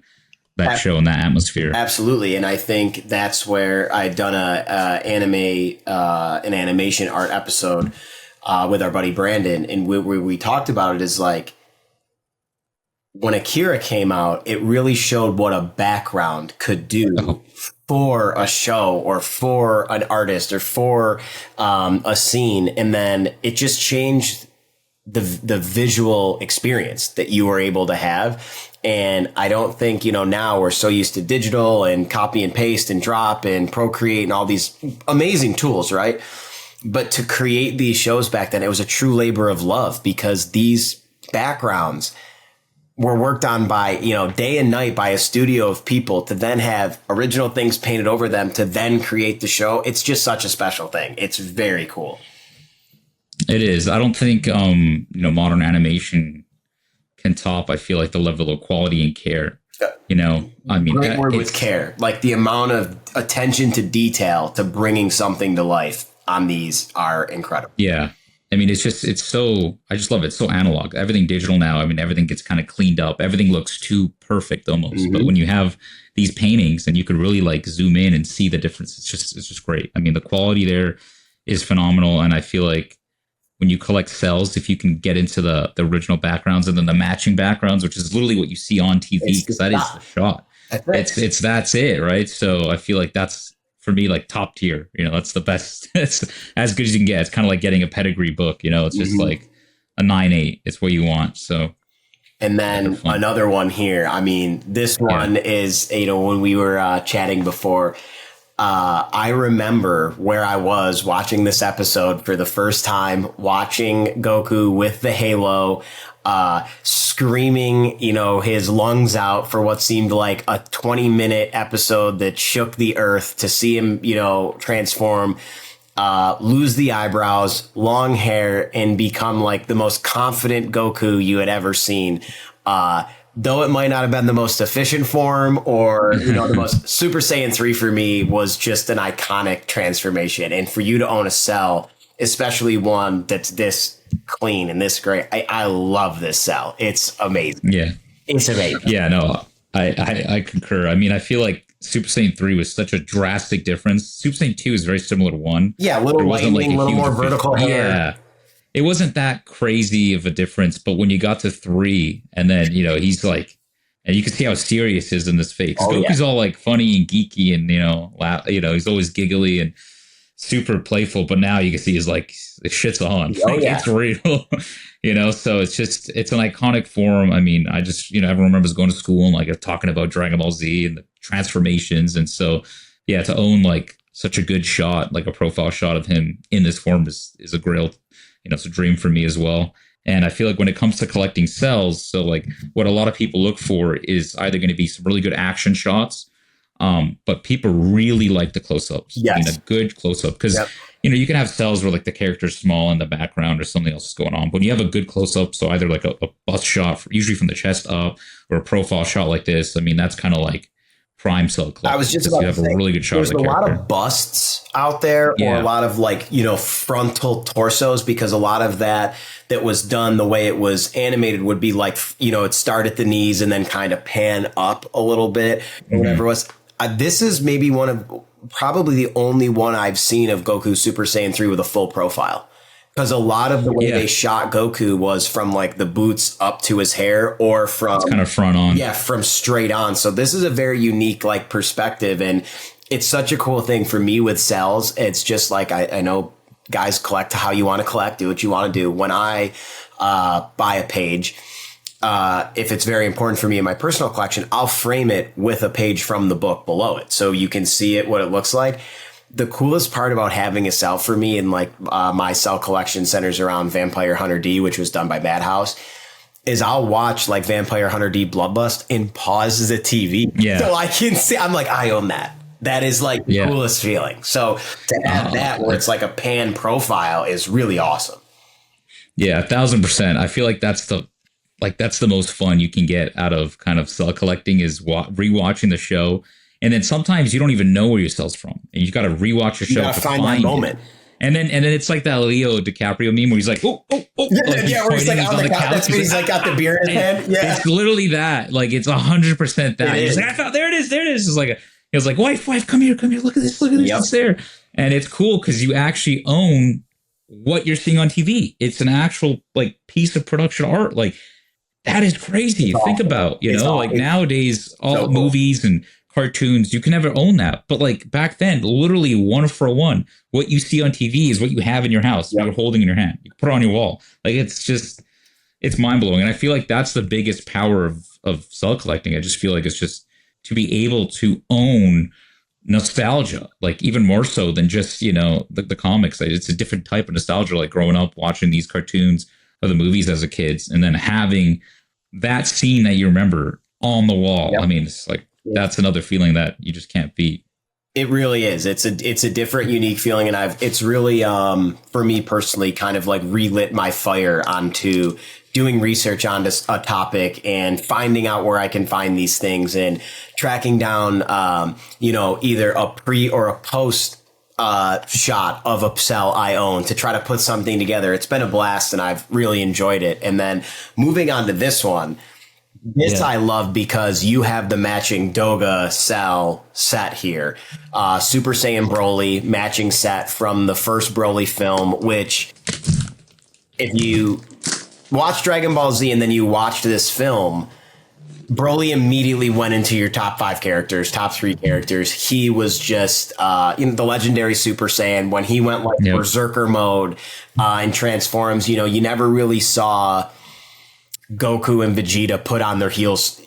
show and that atmosphere. Absolutely. And I think that's where I'd done an animation art episode with our buddy Brandon, and we talked about it, is like, when Akira came out, it really showed what a background could do for a show or for an artist or for a scene. And then it just changed the visual experience that you were able to have. And I don't think, now we're so used to digital and copy and paste and drop and Procreate and all these amazing tools, right? But to create these shows back then, it was a true labor of love, because these backgrounds were worked on by, day and night by a studio of people to then have original things painted over them to then create the show. It's just such a special thing. It's very cool. It is. I don't think, modern animation can top, I feel like, the level of quality and care. Great word with care. Like the amount of attention to detail to bringing something to life on these are incredible. Yeah. I mean, I just love it. It's so analog. Everything digital now. I mean, everything gets kind of cleaned up. Everything looks too perfect almost. Mm-hmm. But when you have these paintings and you could really like zoom in and see the difference, it's just great. I mean, the quality there is phenomenal. And I feel like when you collect Cels, if you can get into the original backgrounds and then the matching backgrounds, which is literally what you see on TV, because that is the shot. That's it, right? So I feel like that's, for me, like top tier. That's the best. It's as good as you can get. It's kind of like getting a pedigree book. It's just like a 9.8. It's what you want. So, and then another one here. I mean, this one is, when we were chatting before, I remember where I was watching this episode for the first time, watching Goku with the halo, screaming, his lungs out for what seemed like a 20-minute episode that shook the earth, to see him, transform, lose the eyebrows, long hair, and become like the most confident Goku you had ever seen. Though it might not have been the most efficient form or, the most Super Saiyan 3 for me was just an iconic transformation. And for you to own a Cell, especially one that's this clean and this great, I love this Cell. It's amazing. Yeah. It's amazing. Yeah, no, I concur. I mean, I feel like Super Saiyan 3 was such a drastic difference. Super Saiyan 2 is very similar to 1. Yeah, a little lightning, a little more vertical hair. Yeah. It wasn't that crazy of a difference, but when you got to 3, and then, he's like, and you can see how serious he is in this face. Goku's all like funny and geeky and, he's always giggly and super playful, but now you can see he's like, the shit's on. It's real, so it's an iconic form. I mean, I just, everyone remembers going to school and like talking about Dragon Ball Z and the transformations. And so, yeah, to own like such a good shot, like a profile shot of him in this form is a grail. It's a dream for me as well. And I feel like when it comes to collecting Cels, so like what a lot of people look for is either going to be some really good action shots, but people really like the close-ups. Yes. I mean, a good close-up, because you can have Cels where like the character's small in the background or something else is going on. But when you have a good close-up, so either like a bust shot, usually from the chest up, or a profile shot like this, I mean, that's kind of like prime Cell collection. I was just about to say, a really good shot. There's a lot of busts out there, or a lot of like, frontal torsos, because a lot of that was done the way it was animated would be like, it start at the knees and then kind of pan up a little bit, or whatever it was. This is maybe probably the only one I've seen of Goku Super Saiyan 3 with a full profile. Because a lot of the way they shot Goku was from like the boots up to his hair, or from it's kind of front on. Yeah, from straight on. So this is a very unique like perspective, and it's such a cool thing for me with Cels. It's just like I know guys collect how you want to collect, do what you want to do. When I buy a page, if it's very important for me in my personal collection, I'll frame it with a page from the book below it, so you can see it, what it looks like. The coolest part about having a Cell for me, and like my Cell collection centers around Vampire Hunter D, which was done by Madhouse, is I'll watch like Vampire Hunter D Bloodlust and pause the TV. Yeah. So I can see, I'm like, I own that. That is like the coolest feeling. So to have that where it's like a pan profile is really awesome. Yeah, 1,000%. I feel like that's the most fun you can get out of kind of Cell collecting, is rewatching the show. And then sometimes you don't even know where your Cel's from, and you got to rewatch your show to find that moment. And then it's like that Leo DiCaprio meme where he's like, oh, like where he's like on the couch. That's when he's like got the beer in his hand. Yeah, it's literally that. Like it's 100% that. He's like, I found there it is. It's like he was like, wife, come here, look at this, it's there. And it's cool because you actually own what you're seeing on TV. It's an actual like piece of production art. Like that is crazy. Think about, like nowadays, all movies and cartoons, you can never own that. But like back then, literally 1-for-1, what you see on TV is what you have in your house, what you're holding in your hand. You put it on your wall. Like it's mind blowing. And I feel like that's the biggest power of cell collecting. I just feel like it's just to be able to own nostalgia, like even more so than just, the comics. It's a different type of nostalgia, like growing up watching these cartoons or the movies as a kid and then having that scene that you remember on the wall. I mean, it's like, that's another feeling that you just can't beat. It really is. It's a different, unique feeling. And it's really, for me personally, kind of like relit my fire onto doing research on a topic and finding out where I can find these things and tracking down, either a pre or a post shot of a cell I own to try to put something together. It's been a blast and I've really enjoyed it. And then moving on to this one. I love because you have the matching douga cell set here. Super Saiyan Broly matching set from the first Broly film, which if you watch Dragon Ball Z and then you watched this film, Broly immediately went into your top 5 characters, top 3 characters. He was just the legendary Super Saiyan. When he went like Berserker mode and transforms, you never really saw Goku and Vegeta put on their heels,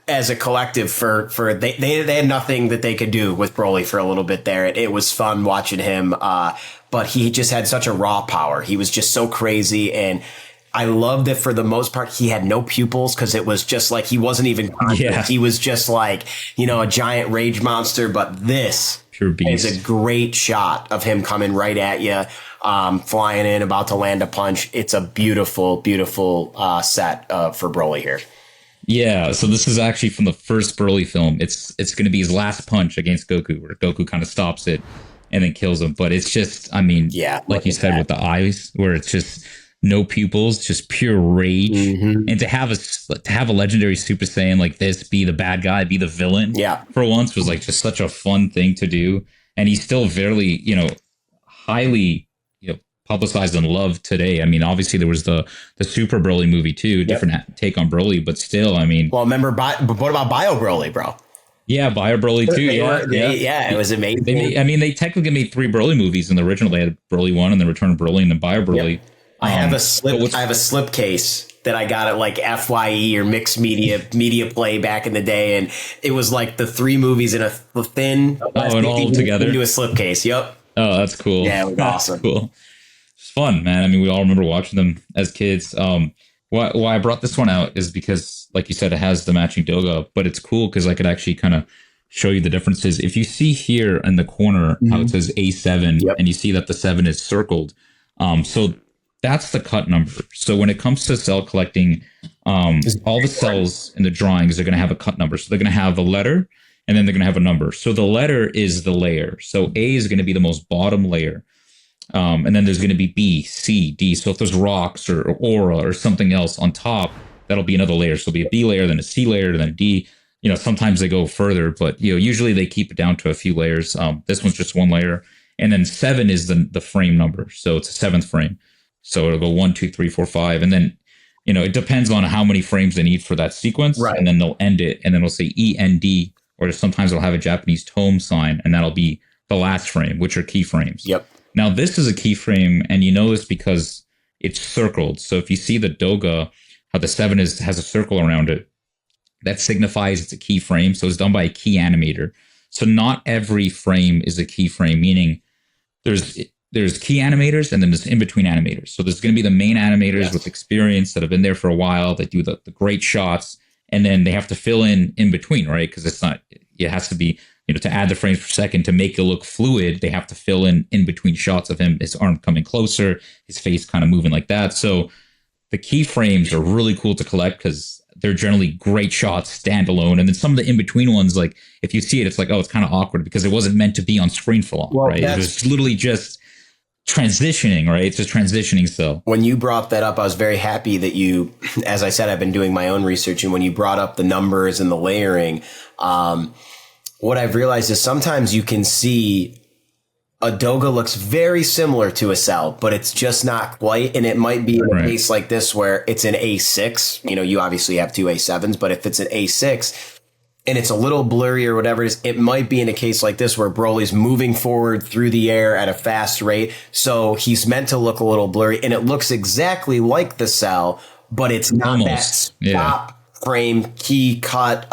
as a collective for they had nothing that they could do with Broly for a little bit there. It was fun watching him. But he just had such a raw power. He was just so crazy. And I loved that for the most part, he had no pupils because it was just like he wasn't even conscious. He was just like, a giant rage monster. But this pure beast is a great shot of him coming right at you. Flying in, about to land a punch. It's a beautiful, beautiful set for Broly here. Yeah, so this is actually from the first Broly film. It's going to be his last punch against Goku, where Goku kind of stops it and then kills him. But it's just, like you said, with the eyes, where it's just no pupils, just pure rage. Mm-hmm. And to have a legendary Super Saiyan like this be the bad guy, be the villain, for once was like just such a fun thing to do. And he's still very, highly publicized and loved today. I mean, obviously there was the Super Broly movie too, different take on Broly, but still, well, remember, what about Bio Broly, bro? Yeah, Bio Broly too. It was amazing. They technically made 3 Broly movies. In the original, they had Broly 1 and the Return of Broly and then Bio Broly. Yep. I have a slip case that I got at like FYE or Mixed Media Play back in the day, and it was like the 3 movies in a thin and all together into a slipcase. Yep. Oh, that's cool. Yeah, it was awesome. Cool. It's fun, man. We all remember watching them as kids. Why I brought this one out is because, like you said, it has the matching douga, but it's cool because I could actually kind of show you the differences. If you see here in the corner how it says A7, and you see that the 7 is circled, so that's the cut number. So when it comes to cell collecting, all the cells in the drawings are going to have a cut number. So they're going to have a letter, and then they're going to have a number. So the letter is the layer. So A is going to be the most bottom layer. And then there's going to be B, C, D. So if there's rocks or aura or something else on top, that'll be another layer. So it'll be a B layer, then a C layer, then a D. Sometimes they go further, but usually they keep it down to a few layers. This one's just 1 layer. And then 7 is the frame number. So it's a 7th frame. So it'll go 1, 2, 3, 4, 5. And then, it depends on how many frames they need for that sequence. Right. And then they'll end it. And then it'll say END, or sometimes they'll have a Japanese tome sign, and that'll be the last frame, which are keyframes. Yep. Now, this is a keyframe, and you know this because it's circled. So if you see the douga, how the 7 has a circle around it, that signifies it's a keyframe. So it's done by a key animator. So not every frame is a keyframe, meaning there's key animators and then there's in-between animators. So there's going to be the main animators with experience that have been there for a while, that do the great shots, and then they have to fill in between, right? Because it has to be, to add the frames per second to make it look fluid, they have to fill in between shots of him, his arm coming closer, his face kind of moving like that. So the keyframes are really cool to collect because they're generally great shots standalone. And then some of the in-between ones, like if you see it, it's like, oh, it's kind of awkward because it wasn't meant to be on screen for long, right? It was literally just transitioning, right? It's a transitioning cell. When you brought that up, I was very happy that you, as I said, I've been doing my own research. And when you brought up the numbers and the layering, what I've realized is sometimes you can see a douga looks very similar to a cell, but it's just not quite. And it might be in a case like this where it's an A6. You know, you obviously have two A7s, but if it's an A6, and it's a little blurry or whatever it is, it might be in a case like this where Broly's moving forward through the air at a fast rate. So he's meant to look a little blurry, and it looks exactly like the cell, but it's not that top frame, key cut,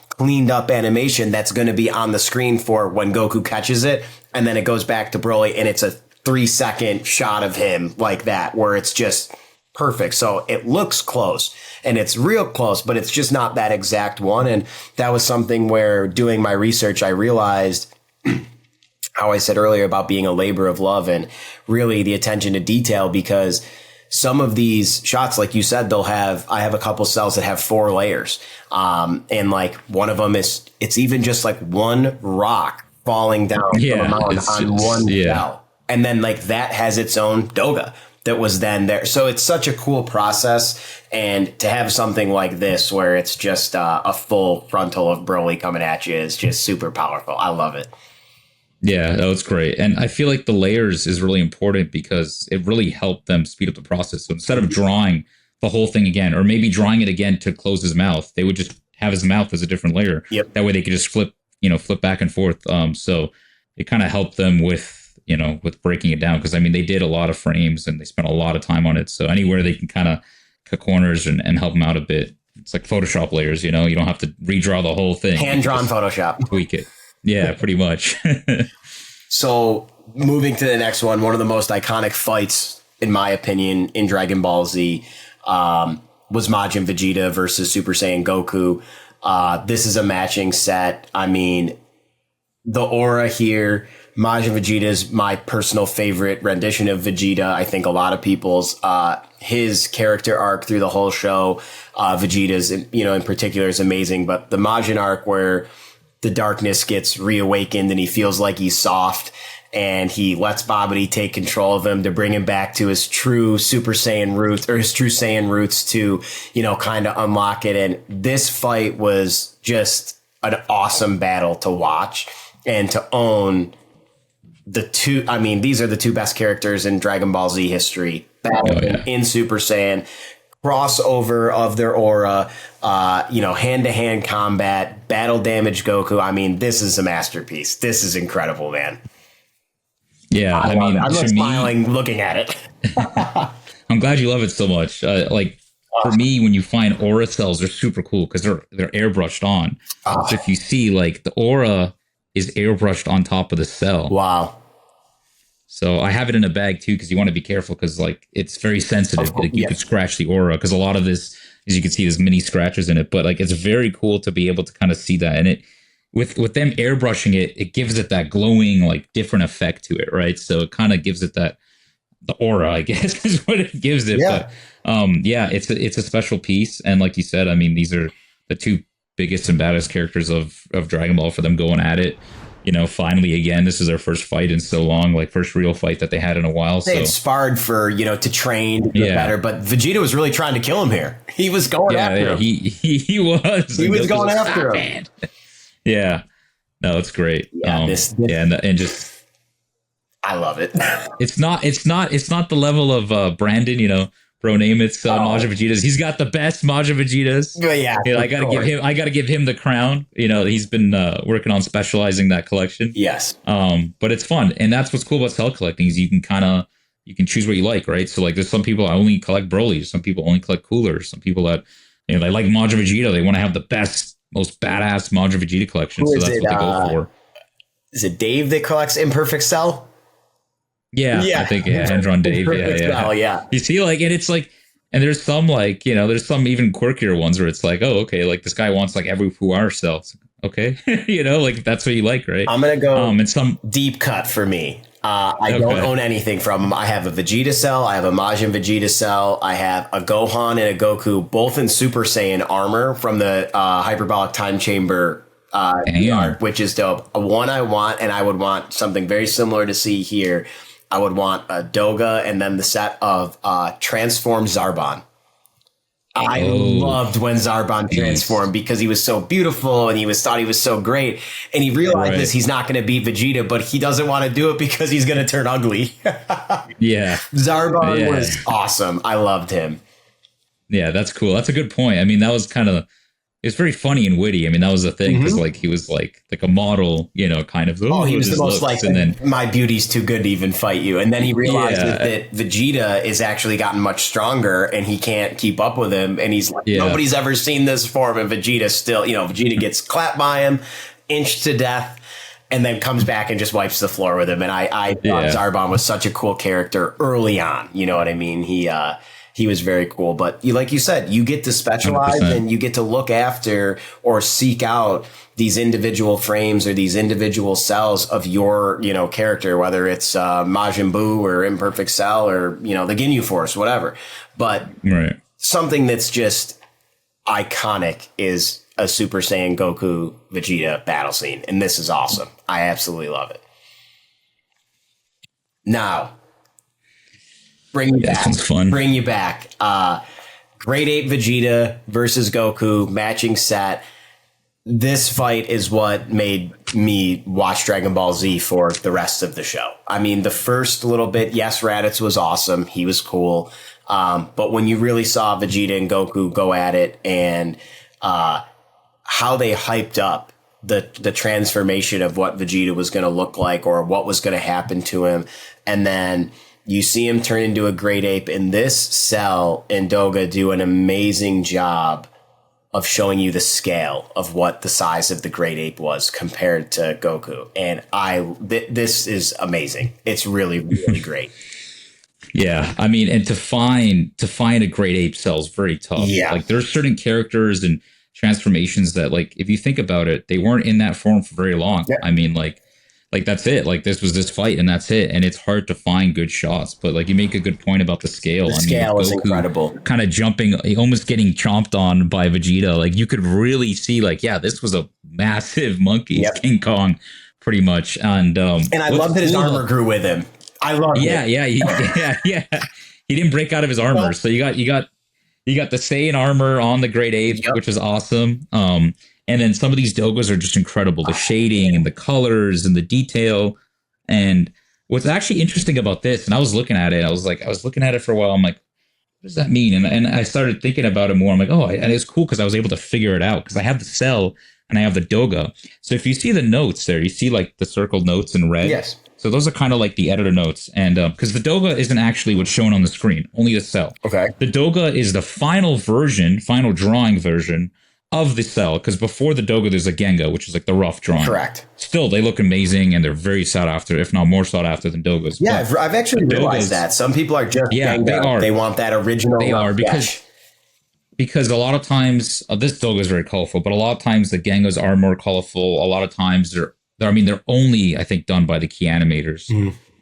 cleaned up animation that's going to be on the screen for when Goku catches it. And then it goes back to Broly, and it's a 3-second shot of him like that, where it's just perfect. So it looks close and it's real close, but it's just not that exact one. And that was something where doing my research, I realized how I said earlier about being a labor of love and really the attention to detail, because some of these shots, like you said, I have a couple cells that have 4 layers. And like one of them it's even just like one rock falling down from a mountain on one cell. And then like that has its own douga that was then there. So it's such a cool process. And to have something like this where it's just a full frontal of Broly coming at you is just super powerful. I love it. Yeah, that was great. And I feel like the layers is really important because it really helped them speed up the process. So instead of drawing the whole thing again, or maybe drawing it again to close his mouth, they would just have his mouth as a different layer. Yep. That way they could just flip back and forth. So it kind of helped them with breaking it down. Cause I mean, they did a lot of frames and they spent a lot of time on it. So anywhere they can kind of cut corners and help them out a bit. It's like Photoshop layers, you don't have to redraw the whole thing. Hand-drawn Photoshop. Tweak it. Yeah, pretty much. So moving to the next one of the most iconic fights, in my opinion, in Dragon Ball Z was Majin Vegeta versus Super Saiyan Goku. This is a matching set. I mean, the aura here, Majin Vegeta is my personal favorite rendition of Vegeta. I think a lot of people's, his character arc through the whole show, Vegeta's, in particular is amazing. But the Majin arc where the darkness gets reawakened and he feels like he's soft and he lets Babidi take control of him to bring him back to his true Super Saiyan roots, or his true Saiyan roots, to, kind of unlock it. And this fight was just an awesome battle to watch and to own the two. I mean, these are the two best characters in Dragon Ball Z history. In Super Saiyan, crossover of their aura, hand-to-hand combat, battle damage Goku. I mean, this is a masterpiece. This is incredible, man. Yeah, I'm like smiling looking at it. I'm glad you love it so much. For me, when you find aura cells, they're super cool because they're airbrushed on. So if you see, like, the aura is airbrushed on top of the cell. Wow. So I have it in a bag too, because you want to be careful, because like it's very sensitive. Like, you could scratch the aura, because a lot of this, as you can see, there's mini scratches in it. But like, it's very cool to be able to kind of see that. And it, with them airbrushing it, it gives it that glowing, like, different effect to it, right? So it kind of gives it the aura, I guess, is what it gives it. Yeah. But it's a special piece. And like you said, I mean, these are the two biggest and baddest characters of Dragon Ball, for them going at it. Finally, again, this is their first fight in so long, like first real fight that they had in a while. They had sparred for, to train to get better, but Vegeta was really trying to kill him here. He was going after him. He was. He was going after him. Yeah. No, it's great. Yeah, and just, I love it. It's not the level of Brandon, Bro Namet's Majin Vegetas. He's got the best Majin Vegetas. Yeah, I gotta give him the crown. He's been working on specializing that collection. Yes. But it's fun, and that's what's cool about cell collecting, is you can choose what you like, right? So like, there's some people that only collect Broly's, some people only collect coolers, some people that they like Majin Vegeta. They want to have the best, most badass Majin Vegeta collection. So that's what they go for. Is it Dave that collects Imperfect Cell? Yeah, I think hand-drawn Dave. Yeah. You see, like, and it's like, and there's some, like, there's some even quirkier ones where it's like, oh, okay, like this guy wants like every Puar cell. Okay, like that's what you like, right? I'm gonna go and some deep cut for me. I don't own anything from him. I have a Vegeta cell, I have a Majin Vegeta cell, I have a Gohan and a Goku, both in Super Saiyan armor from the Hyperbolic Time Chamber art, which is dope. One I want, and I would want something very similar to see here. I would want a Douga and then the set of Transform Zarbon. I loved when Zarbon transformed because he was so beautiful and thought he was so great. And he realizes he's not going to beat Vegeta, but he doesn't want to do it because he's going to turn ugly. Zarbon was awesome. I loved him. Yeah, that's cool. That's a good point. I mean, that was kind of, it's very funny and witty. I mean, that was the thing because like he was like a model, you know, kind of. He was the most like, and then my beauty's too good to even fight you. And then he realizes that Vegeta is actually gotten much stronger and he can't keep up with him. And he's like, nobody's ever seen this form. And Vegeta still, you know, Vegeta gets clapped by him, inched to death, and then comes back and just wipes the floor with him. And I thought Zarbon was such a cool character early on. You know what I mean? He was very cool, but like you said, you get to specialize 100%. And you get to look after or seek out these individual frames or these individual cells of your, you know, character, whether it's Majin Buu or Imperfect Cell or, you know, the Ginyu Force, whatever. But something that's just iconic is a Super Saiyan Goku Vegeta battle scene. And this is awesome. I absolutely love it. Now, bring you back. Great Ape Vegeta versus Goku, matching set. This fight is what made me watch Dragon Ball Z for the rest of the show. I mean, the first little bit, yes, Raditz was awesome. He was cool. But when you really saw Vegeta and Goku go at it and how they hyped up the transformation of what Vegeta was going to look like or what was going to happen to him, and then you see him turn into a great ape, and this Cell and Douga do an amazing job of showing you the scale of what the size of the great ape was compared to Goku. And this is amazing. It's really, really great. Yeah, I mean, and to find a great ape Cell is very tough. Yeah, like there's certain characters and transformations that, like, if you think about it, they weren't in that form for very long. Yeah. I mean, like that's it. Like this was this fight and that's it. And it's hard to find good shots. But like you make a good point about the scale. The scale is incredible. Kind of jumping, almost getting chomped on by Vegeta. Like you could really see, like, yeah, this was a massive monkey, King Kong, pretty much. And I love that his armor grew with him. I love it. Yeah. He didn't break out of his armor. So you got the Saiyan armor on the Great Ape, which is awesome. And then some of these Dougas are just incredible. The shading and the colors and the detail. And what's actually interesting about this, and I was looking at it, I was looking at it for a while. I'm like, what does that mean? And I started thinking about it more. I'm like, and it's cool because I was able to figure it out because I have the Cell and I have the Douga. So if you see the notes there, you see like the circled notes in red. Yes. So those are kind of like the editor notes. And because the Douga isn't actually what's shown on the screen, only the Cell. Okay. The Douga is the final drawing version of the Cell, because before the Douga, there's a Genga, which is like the rough drawing. Correct. Still, they look amazing, and they're very sought after, if not more sought after than Dougas. Yeah, I've actually realized that. Some people are just Genga. They are. They want that original. They are, because a lot of times, this Douga is very colorful, but a lot of times the Gengas are more colorful. A lot of times they're only, I think, done by the key animators.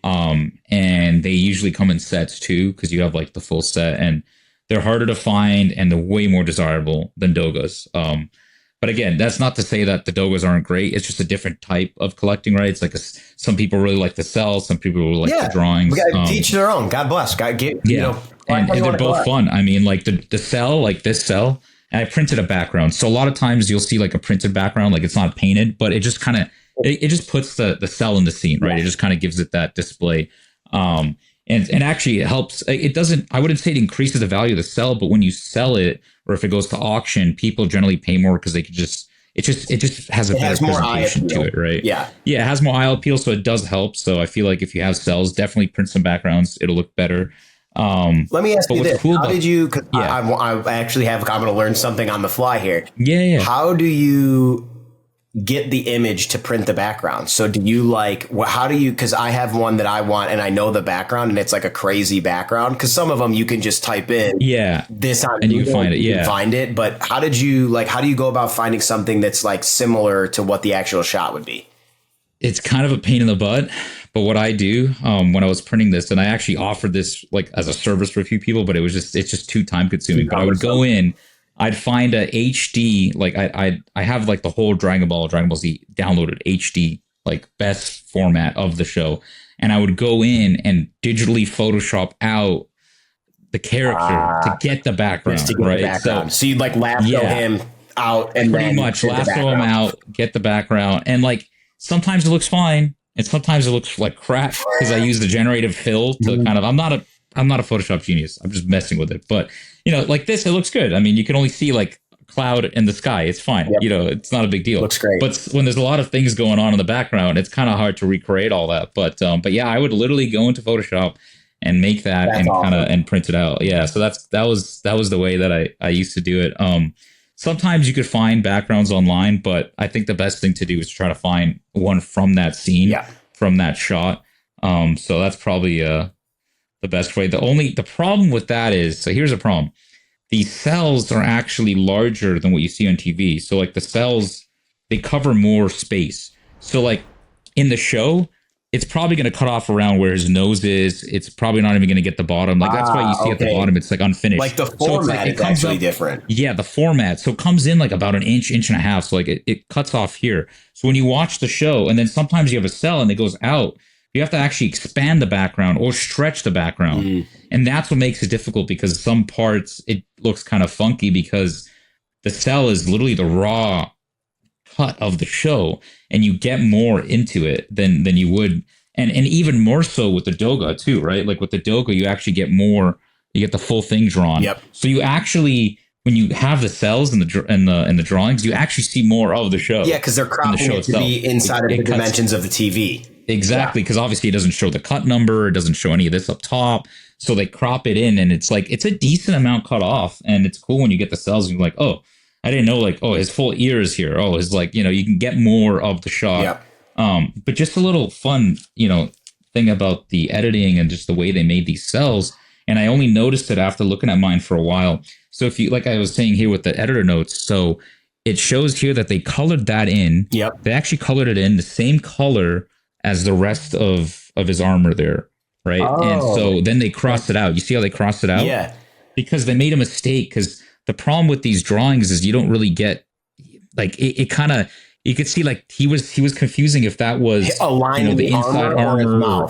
And they usually come in sets too, because you have like the full set, and they're harder to find and they're way more desirable than Dougas. But again, that's not to say that the Dougas aren't great. It's just a different type of collecting, right? It's like some people really like the Cell, some people really like the drawings. Teach their own. God bless. And they're both fun. I mean, like the Cell, like this Cell, and I printed a background. So a lot of times you'll see like a printed background, like it's not painted, but it just kind of it just puts the Cell in the scene, right? It just kind of gives it that display. And actually it helps. It doesn't, I wouldn't say it increases the value of the Cell, but when you sell it or if it goes to auction, people generally pay more because they could it just has a better presentation to it, right? Yeah, it has more eye appeal, so it does help. So I feel like if you have Cells, definitely print some backgrounds, it'll look better. Let me ask you this: how did you? Cause I actually I'm going to learn something on the fly here. Yeah. How do you get the image to print the background? So do you how do you, because I have one that I want and I know the background and it's like a crazy background, because some of them you can just type in this on and Google, you can find it. you can find it. But how do you go about finding something that's like similar to what the actual shot would be? It's kind of a pain in the butt, but what I do when I was printing this, and I actually offered this like as a service for a few people, but it's just too time consuming. But I would go in, I'd find a HD, like I have like the whole Dragon Ball Z downloaded HD like best format of the show, and I would go in and digitally Photoshop out the character to get the background, right? Background. So you'd like lasso him out and pretty much lasso him out, get the background, and like sometimes it looks fine, and sometimes it looks like crap because I use the generative fill to kind of. I'm not a Photoshop genius. I'm just messing with it, but you know, like this, it looks good. I mean, you can only see like cloud in the sky. It's fine. Yep. You know, it's not a big deal. Looks great. But when there's a lot of things going on in the background, it's kind of hard to recreate all that. But yeah, I would literally go into Photoshop and make that and awesome. Kind of and print it out. Yeah. So that was the way that I used to do it. Sometimes you could find backgrounds online, but I think the best thing to do is to try to find one from that scene, from that shot. So that's probably the best way. The problem with that is, so here's a problem. The cells are actually larger than what you see on TV. So like the cells, they cover more space. So like in the show, it's probably going to cut off around where his nose is. It's probably not even going to get the bottom. Like that's why you see at the bottom, it's like unfinished. Like the format is actually different. Yeah, the format. So it comes in like about an inch and a half. So like it cuts off here. So when you watch the show, and then sometimes you have a cell and it goes out, you have to actually expand the background or stretch the background. And that's what makes it difficult, because some parts it looks kind of funky because the cell is literally the raw cut of the show, and you get more into it than you would. And even more so with the douga too, right? Like with the douga, you actually get more, you get the full thing drawn. Yep. So you actually, when you have the cells and the drawings, you actually see more of the show. Yeah, because they're cropping it to be inside of the dimensions of the TV. Exactly, because obviously it doesn't show the cut number, it doesn't show any of this up top, so they crop it in, and it's like it's a decent amount cut off, and it's cool when you get the cells and you're like, oh, I didn't know, like, oh, his full ear is here, oh, his, like, you know, you can get more of the shot. Yep. But just a little fun, you know, thing about the editing and just the way they made these cells, and I only noticed it after looking at mine for a while. So if you, like I was saying here with the editor notes, so it shows here that they colored that in. Yep. They actually colored it in the same color as the rest of his armor there, right? Oh. And so then they crossed it out. You see how they crossed it out? Yeah. Because they made a mistake, because the problem with these drawings is you don't really get, like, it kind of, you could see like he was confusing if that was, you know, the inside armor,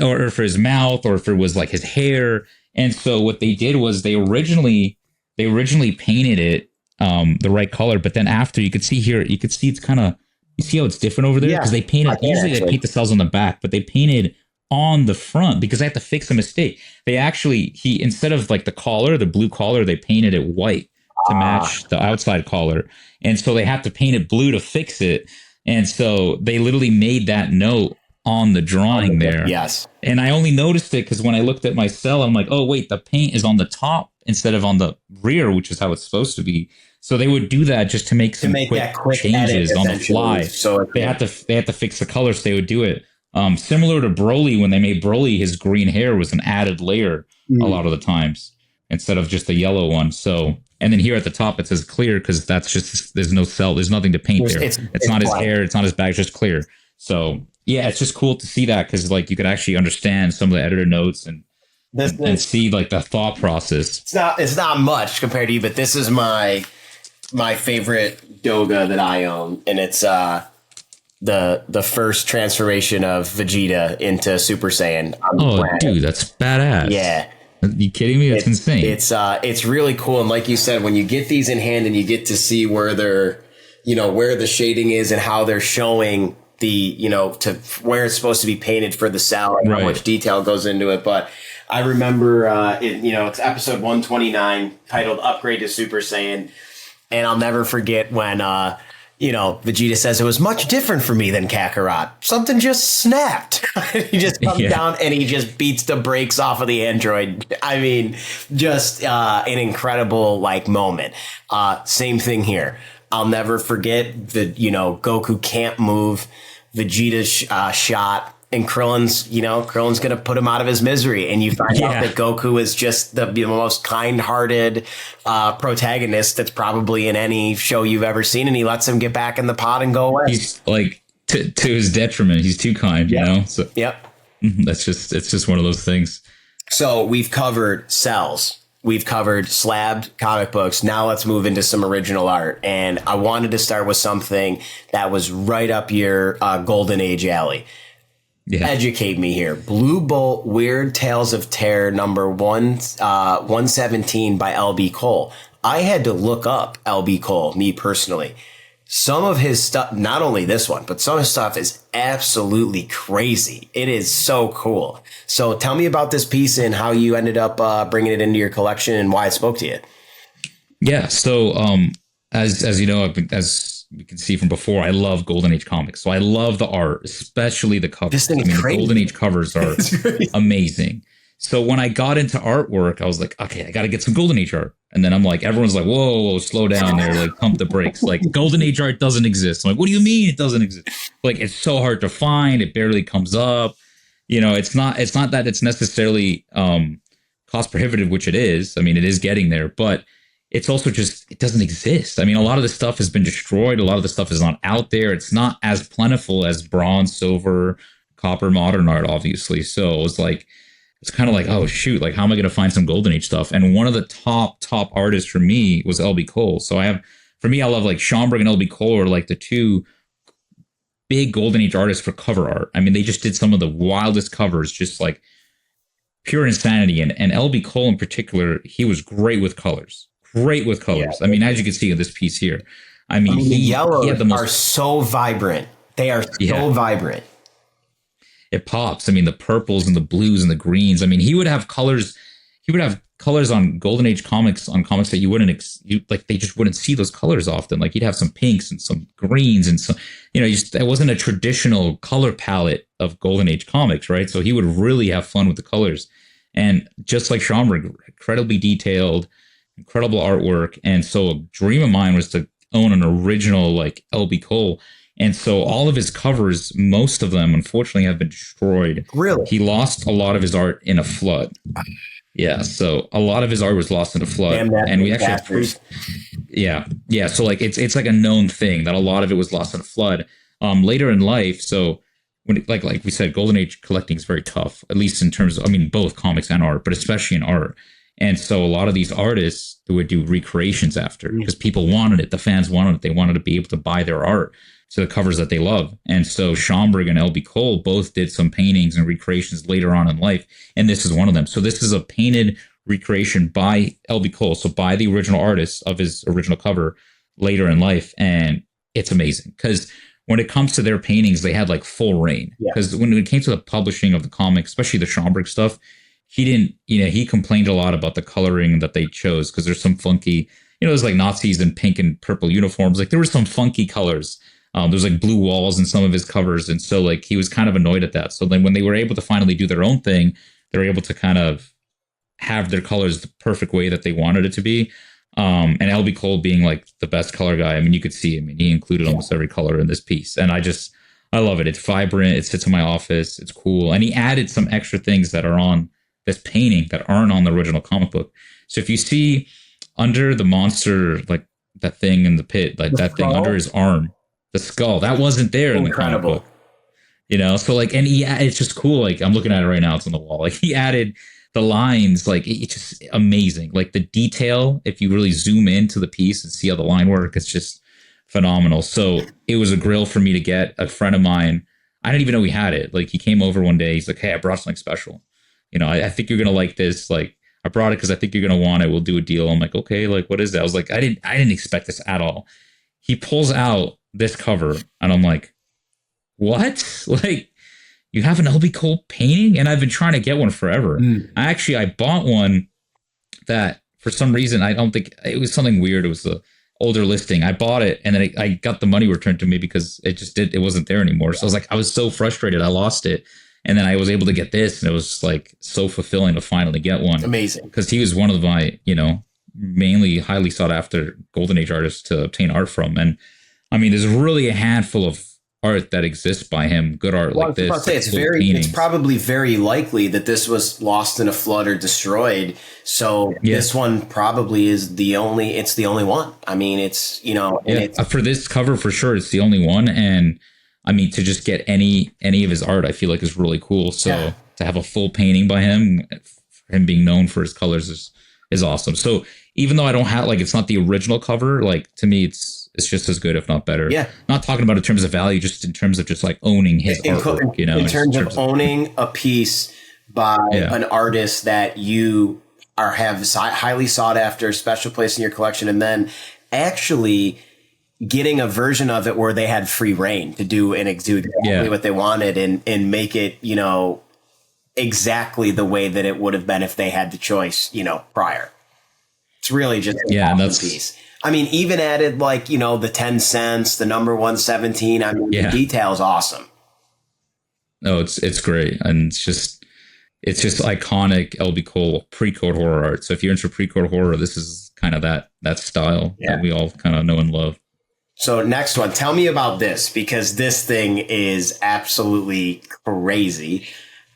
or for his mouth, or if it was like his hair. And so what they did was they originally painted it the right color, but then after, you could see here, you could see it's kind of, you see how it's different over there? Because they painted, usually they paint the cells on the back, but they painted on the front because they had to fix a mistake. They actually, instead of like the collar, the blue collar, they painted it white to match the outside collar. And so they had to paint it blue to fix it. And so they literally made that note on the drawing there. Yes. And I only noticed it because when I looked at my cell, I'm like, oh, wait, the paint is on the top instead of on the rear, which is how it's supposed to be. So they would do that just to make some quick changes on the fly. So they had to fix the color, so they would do it. Similar to Broly, when they made Broly, his green hair was an added layer a lot of the times instead of just a yellow one. So, and then here at the top it says clear because that's just, there's no cell, there's nothing to paint there. It's not his hair, it's not his back, it's just clear. So yeah, it's just cool to see that, because like you could actually understand some of the editor notes and see like the thought process. It's not much compared to you, but this is my favorite douga that I own, and it's the first transformation of Vegeta into Super Saiyan. Oh, dude, that's badass. Yeah. Are you kidding me? That's insane. It's really cool, and like you said, when you get these in hand and you get to see where they're, you know, where the shading is and how they're showing the, you know, to where it's supposed to be painted for the cell and how much detail goes into it. But I remember, it's episode 129 titled "Upgrade to Super Saiyan." And I'll never forget when, Vegeta says it was much different for me than Kakarot. Something just snapped. He just comes down and he just beats the brakes off of the android. I mean, just an incredible moment. Same thing here. I'll never forget that, Goku can't move. Vegeta's shot. And Krillin's going to put him out of his misery. And you find out that Goku is just the most kind-hearted protagonist that's probably in any show you've ever seen. And he lets him get back in the pod and go away. He's like, to his detriment, he's too kind, you know? So it's just one of those things. So we've covered Cels. we've covered slabbed comic books. Now let's move into some original art. And I wanted to start with something that was right up your Golden Age alley. Yeah. Educate me here. Blue Bolt Weird Tales of Terror number 117 by LB Cole. I had to look up LB Cole, me personally. Some of his stuff, not only this one, but some of his stuff is absolutely crazy. It is so cool. So tell me about this piece and how you ended up bringing it into your collection and why it spoke to you. Yeah. So as you know, as you can see from before, I love Golden Age comics. So I love the art, especially the covers. The Golden Age covers are amazing. So when I got into artwork, I was like, okay, I got to get some Golden Age art. And then I'm like, everyone's like, whoa, slow down there. Like, pump the brakes. Like, Golden Age art doesn't exist. I'm like, what do you mean it doesn't exist? Like, it's so hard to find. It barely comes up. You know, it's not that it's necessarily cost prohibitive, which it is. I mean, it is getting there, but it's also just, it doesn't exist. I mean, a lot of the stuff has been destroyed. A lot of the stuff is not out there. It's not as plentiful as bronze, silver, copper, modern art, obviously. So it was like, it's kind of like, oh, shoot, like, how am I going to find some Golden Age stuff? And one of the top artists for me was LB Cole. So I love like Schomburg and LB Cole are like the two big Golden Age artists for cover art. I mean, they just did some of the wildest covers, just like pure insanity. And LB Cole in particular, he was great with colors. Yeah. I mean, as you can see in this piece here, I mean the yellows are so vibrant. They are so vibrant. It pops. I mean, the purples and the blues and the greens. I mean, he would have colors. He would have colors on Golden Age comics, on comics that you wouldn't they just wouldn't see those colors often. Like, he'd have some pinks and some greens and some, you know, it wasn't a traditional color palette of Golden Age comics, right? So he would really have fun with the colors. And just like Schomburg, incredibly detailed, incredible artwork. And so a dream of mine was to own an original like LB Cole. And so all of his covers, most of them, unfortunately, have been destroyed. Really? He lost a lot of his art in a flood. Yeah, so a lot of his art was lost in a flood. And we actually have proof. Yeah. So like it's like a known thing that a lot of it was lost in a flood. Later in life, so when like we said, Golden Age collecting is very tough, at least in terms of, I mean, both comics and art, but especially in art. And so a lot of these artists would do recreations after, because people wanted it. The fans wanted it. They wanted to be able to buy their art to the covers that they love. And so Schomburg and LB Cole both did some paintings and recreations later on in life. And this is one of them. So this is a painted recreation by LB Cole. So by the original artist of his original cover later in life. And it's amazing because when it comes to their paintings, they had like full reign. Because when it came to the publishing of the comics, especially the Schomburg stuff, he complained a lot about the coloring that they chose, because there's some funky, there's like Nazis in pink and purple uniforms. Like, there were some funky colors. There's like blue walls in some of his covers. And so like he was kind of annoyed at that. So then when they were able to finally do their own thing, they were able to kind of have their colors the perfect way that they wanted it to be. And LB Cole being like the best color guy. I mean, you could see, he included almost every color in this piece. And I love it. It's vibrant. It sits in my office. It's cool. And he added some extra things that are on this painting that aren't on the original comic book. So if you see under the monster, like that thing in the pit, like that thing under his arm, the skull, that wasn't there in the comic book. So like, and it's just cool. Like, I'm looking at it right now. It's on the wall. Like, he added the lines, like, it's just amazing. Like, the detail, if you really zoom into the piece and see how the line work, it's just phenomenal. So it was a grill for me to get. A friend of mine, I didn't even know he had it. Like, he came over one day. He's like, hey, I brought something special. I think you're going to like this. Like, I brought it because I think you're going to want it. We'll do a deal. I'm like, okay, like, what is that? I was like, I didn't expect this at all. He pulls out this cover and I'm like, what? Like, you have an LB Cole painting? And I've been trying to get one forever. I bought one that for some reason, I don't think it was something weird. It was the older listing. I bought it and then I got the money returned to me because it wasn't there anymore. So I was so frustrated. I lost it. And then I was able to get this, and it was like so fulfilling to finally get one. Amazing. Because he was one of my, mainly highly sought after Golden Age artists to obtain art from. And there's really a handful of art that exists by him, good art like this. I'll say it's probably very likely that this was lost in a flood or destroyed. So this one probably is the only one. It's, for this cover, for sure, it's the only one. And to just get any of his art, I feel like is really cool. So to have a full painting by him, for him being known for his colors, is is awesome. So even though I don't have like, it's not the original cover, like to me, it's just as good, if not better. Yeah. Not talking about in terms of value, just in terms of just like owning his artwork, you know, in terms of owning a piece by an artist that you have highly sought after, special place in your collection, and then actually getting a version of it where they had free reign to do exactly what they wanted and make it, you know, exactly the way that it would have been if they had the choice, you know, prior. It's really just an awesome piece. I mean, even added like, you know, the 10 cents, the number 117. I mean, the detail's awesome. No, it's great. And it's just iconic LB Cole pre-code horror art. So if you're into pre-code horror, this is kind of that style that we all kind of know and love. So next one, tell me about this, because this thing is absolutely crazy.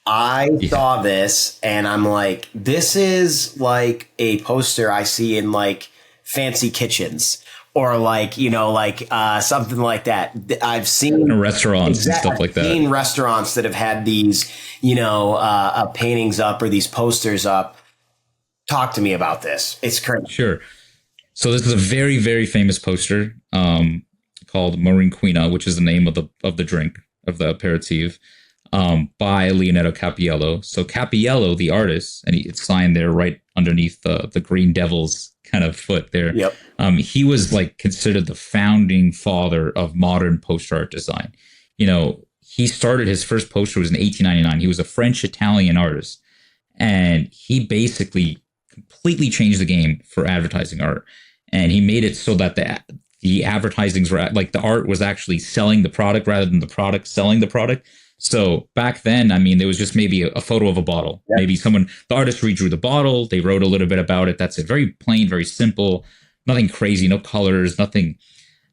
I saw this and I'm like, this is like a poster I see in like fancy kitchens or like, you know, like something like that. I've seen in restaurants and stuff like that. I've seen restaurants that have had these, you know, paintings up or these posters up. Talk to me about this. It's crazy. Sure. So this is a very, very famous poster called Maurin Quina, which is the name of the drink, of the aperitif, by Leonardo Cappiello. So Cappiello, the artist, and it's signed there right underneath the green devil's kind of foot there. Yep. He was like considered the founding father of modern poster art design. You know, he started his first poster was in 1899. He was a French-Italian artist, and he basically completely changed the game for advertising art. And he made it so that the advertisings were like the art was actually selling the product rather than the product selling the product. So back then, I mean, there was just maybe a photo of a bottle. Yeah. Maybe the artist redrew the bottle. They wrote a little bit about it. That's it. Very plain, very simple, nothing crazy, no colors, nothing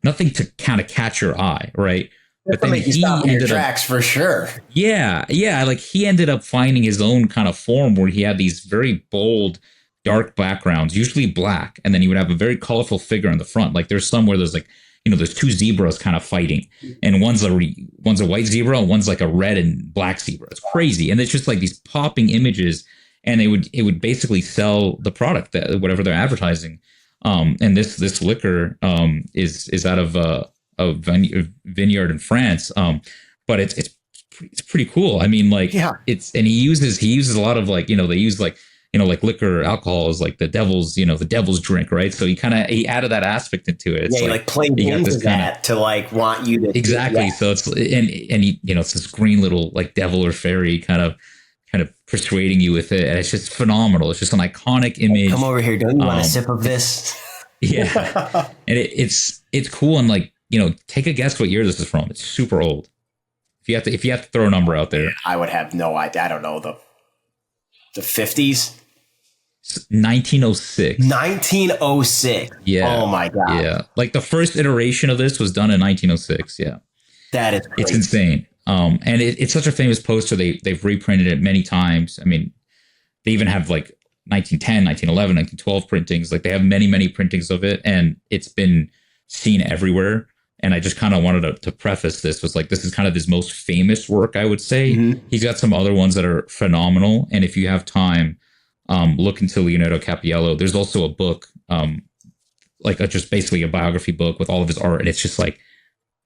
to kind of catch your eye. Right. But then he ended up tracks for sure. Yeah. Yeah. Like he ended up finding his own kind of form where he had these very bold, dark backgrounds, usually black, and then you would have a very colorful figure on the front. Like there's some where there's like, you know, there's two zebras kind of fighting, and one's a white zebra and one's like a red and black zebra. It's crazy, and it's just like these popping images, and it would basically sell the product, that whatever they're advertising. And this liquor is out of a vineyard in France, but it's pretty cool. I mean, like he uses a lot of like, you know, they use like, you know, like liquor, alcohol is like the devil's drink, right? So he added that aspect into it. It's like playing into that to like want you to exactly. Yeah. So it's and you know, it's this green little like devil or fairy kind of persuading you with it, and it's just phenomenal. It's just an iconic image. Come over here, don't you want a sip of this? Yeah, and it's cool, and like, you know, take a guess what year this is from. It's super old. If you have to throw a number out there, I would have no idea. I don't know the 50s. 1906. 1906. Yeah. Oh my god. Yeah. Like the first iteration of this was done in 1906. Yeah. That is crazy. It's insane. And it's such a famous poster. They've reprinted it many times. I mean, they even have like 1910, 1911, 1912 printings. Like they have many, many printings of it, and it's been seen everywhere. And I just kind of wanted to preface this was like, this is kind of his most famous work, I would say. Mm-hmm. He's got some other ones that are phenomenal. And if you have time, look into Leonardo Cappiello. There's also a book, just basically a biography book with all of his art. And it's just like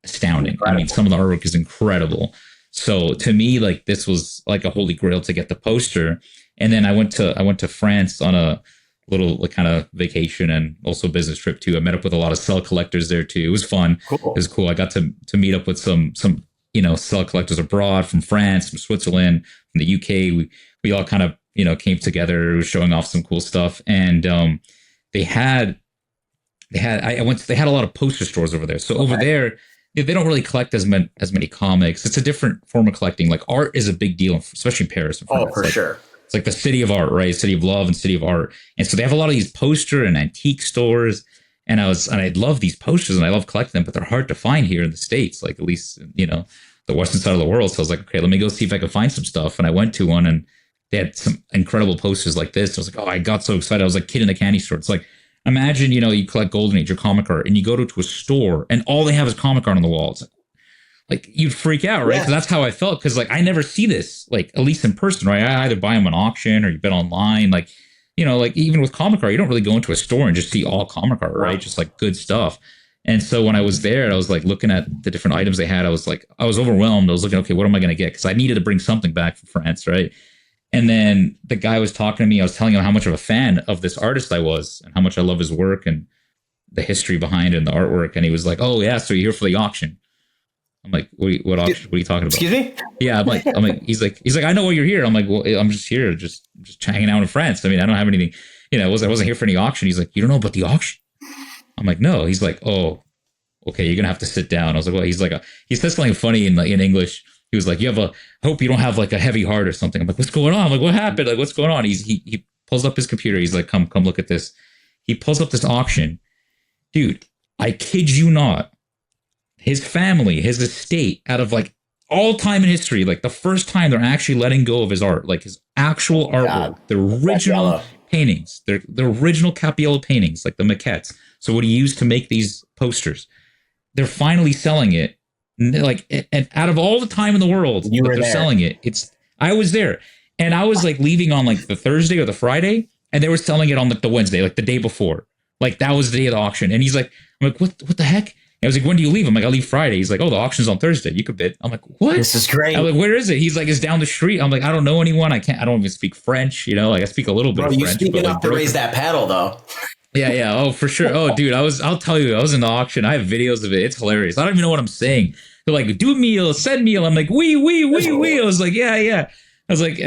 astounding. Incredible. I mean, some of the artwork is incredible. So to me, like this was like a holy grail to get the poster. And then I went to France on a little like kind of vacation and also business trip too. I met up with a lot of cell collectors there too. It was fun. Cool. It was cool. I got to meet up with some you know, cell collectors abroad from France, from Switzerland, from the UK. We all kind of, you know, came together, showing off some cool stuff. And they had a lot of poster stores over there. So over there, they don't really collect as many comics. It's a different form of collecting. Like art is a big deal, especially in Paris. In France. Oh, for sure. It's like the city of art, right? City of love and city of art. And so they have a lot of these poster and antique stores. And I love these posters and I love collecting them, but they're hard to find here in the States, like at least, you know, the Western side of the world. So I was like, okay, let me go see if I can find some stuff. And I went to one and they had some incredible posters like this. I was like, oh, I got so excited. I was like kid in a candy store. It's like, imagine, you know, you collect Golden Age or comic art and you go to a store and all they have is comic art on the wall. It's like you'd freak out, right? Yeah. So that's how I felt. Cause like, I never see this, like at least in person, right? I either buy them on auction or you bet online. Like you know, like even with comic art, you don't really go into a store and just see all comic art, right? Just like good stuff. And so when I was there, I was like looking at the different items they had. I was overwhelmed. I was looking, okay, what am I going to get? Because I needed to bring something back from France, right? And then the guy was talking to me. I was telling him how much of a fan of this artist I was and how much I love his work and the history behind it and the artwork. And he was like, "Oh yeah, so you're here for the auction?" I'm like, what auction? What are you talking about? Excuse me? Yeah, I'm like, he's like, I know why you're here. I'm like, well, I'm just here, just hanging out in France. I mean, I don't have anything, you know, I wasn't here for any auction. He's like, you don't know about the auction? I'm like, no. He's like, oh, okay, you're gonna have to sit down. I was like, well, he's like, he said something funny in English. He was like, hope you don't have like a heavy heart or something. I'm like, what's going on? I'm like, what happened? Like, what's going on? He pulls up his computer. He's like, come look at this. He pulls up this auction. Dude, I kid you not. His family, his estate, out of like all time in history, like the first time they're actually letting go of his art, like his actual artwork, the original paintings, the original Capiello paintings, like the maquettes. So what he used to make these posters, they're finally selling it. Like, and out of all the time in the world that they're selling it, I was there, and I was like leaving on like the Thursday or the Friday, and they were selling it on like the Wednesday, like the day before. Like that was the day of the auction. And he's like, I'm like, what the heck? I was like, when do you leave? I'm like, I leave Friday. He's like, oh, the auction's on Thursday. You could bid. I'm like, what? This is great. I'm like, where is it? He's like, it's down the street. I'm like, I don't know anyone. I don't even speak French. You know, like I speak a little bit of French. You speak enough to raise that paddle though. Yeah. Oh, for sure. Oh, dude, I'll tell you, I was in the auction. I have videos of it. It's hilarious. I don't even know what I'm saying. They're like, do meal, send meal. I'm like, oui. I was like, yeah. I was like,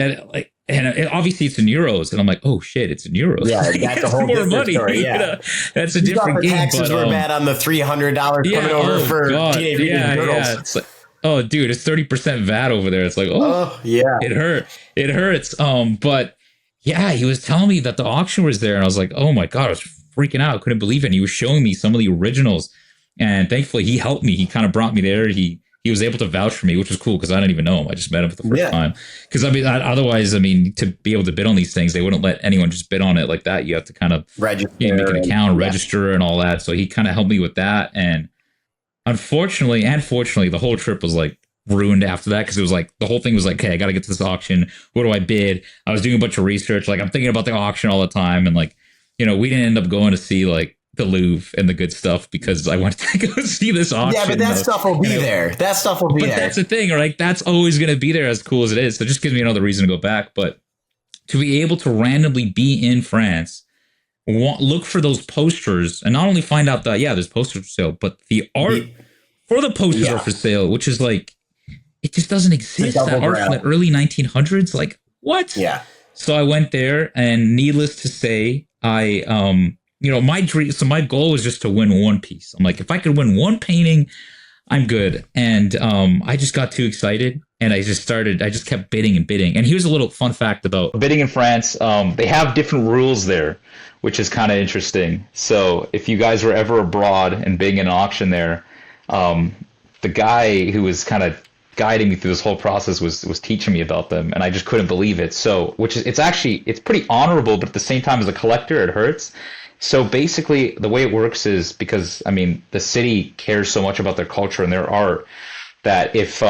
and obviously it's in euros, and I'm like, oh shit, it's in euros. Yeah, that's a whole different money. Story. Yeah, you know, that's a different game. Taxes were bad on the $300 coming over for Teenage Mutant Turtles. Yeah. It's like, oh, dude, it's 30% VAT over there. It's like, oh yeah, it hurts. But yeah, he was telling me that the auction was there, and I was like, oh my god, I was freaking out. I couldn't believe it. And he was showing me some of the originals, and thankfully he helped me. He kind of brought me there. He was able to vouch for me, which was cool because I didn't even know him. I just met him for the first time. Because otherwise, to be able to bid on these things, they wouldn't let anyone just bid on it like that. You have to kind of register, make an account, register, and all that. So he kind of helped me with that. And unfortunately, and fortunately, the whole trip was like ruined after that because it was like the whole thing was like, okay, I got to get to this auction. What do I bid? I was doing a bunch of research. Like I'm thinking about the auction all the time, and like we didn't end up going to see like the Louvre and the good stuff because I wanted to go see this auction. Yeah, but that stuff will be there. That stuff will be there. But that's the thing, right? That's always going to be there, as cool as it is. So it just gives me another reason to go back. But to be able to randomly be in France, look for those posters, and not only find out that, there's posters for sale, but the art for the posters are for sale, which is like, it just doesn't exist. That art from the early 1900s, like, what? Yeah. So I went there, and needless to say, my dream. So my goal was just to win one piece. I'm like, if I could win one painting, I'm good. And I just got too excited, and I just kept bidding and bidding. And here's a little fun fact about bidding in France. They have different rules there, which is kind of interesting. So if you guys were ever abroad and bidding in an auction there, the guy who was kind of guiding me through this whole process was teaching me about them, and I just couldn't believe it. So, it's pretty honorable, but at the same time, as a collector, it hurts. So basically, the way it works is because, the city cares so much about their culture and their art that if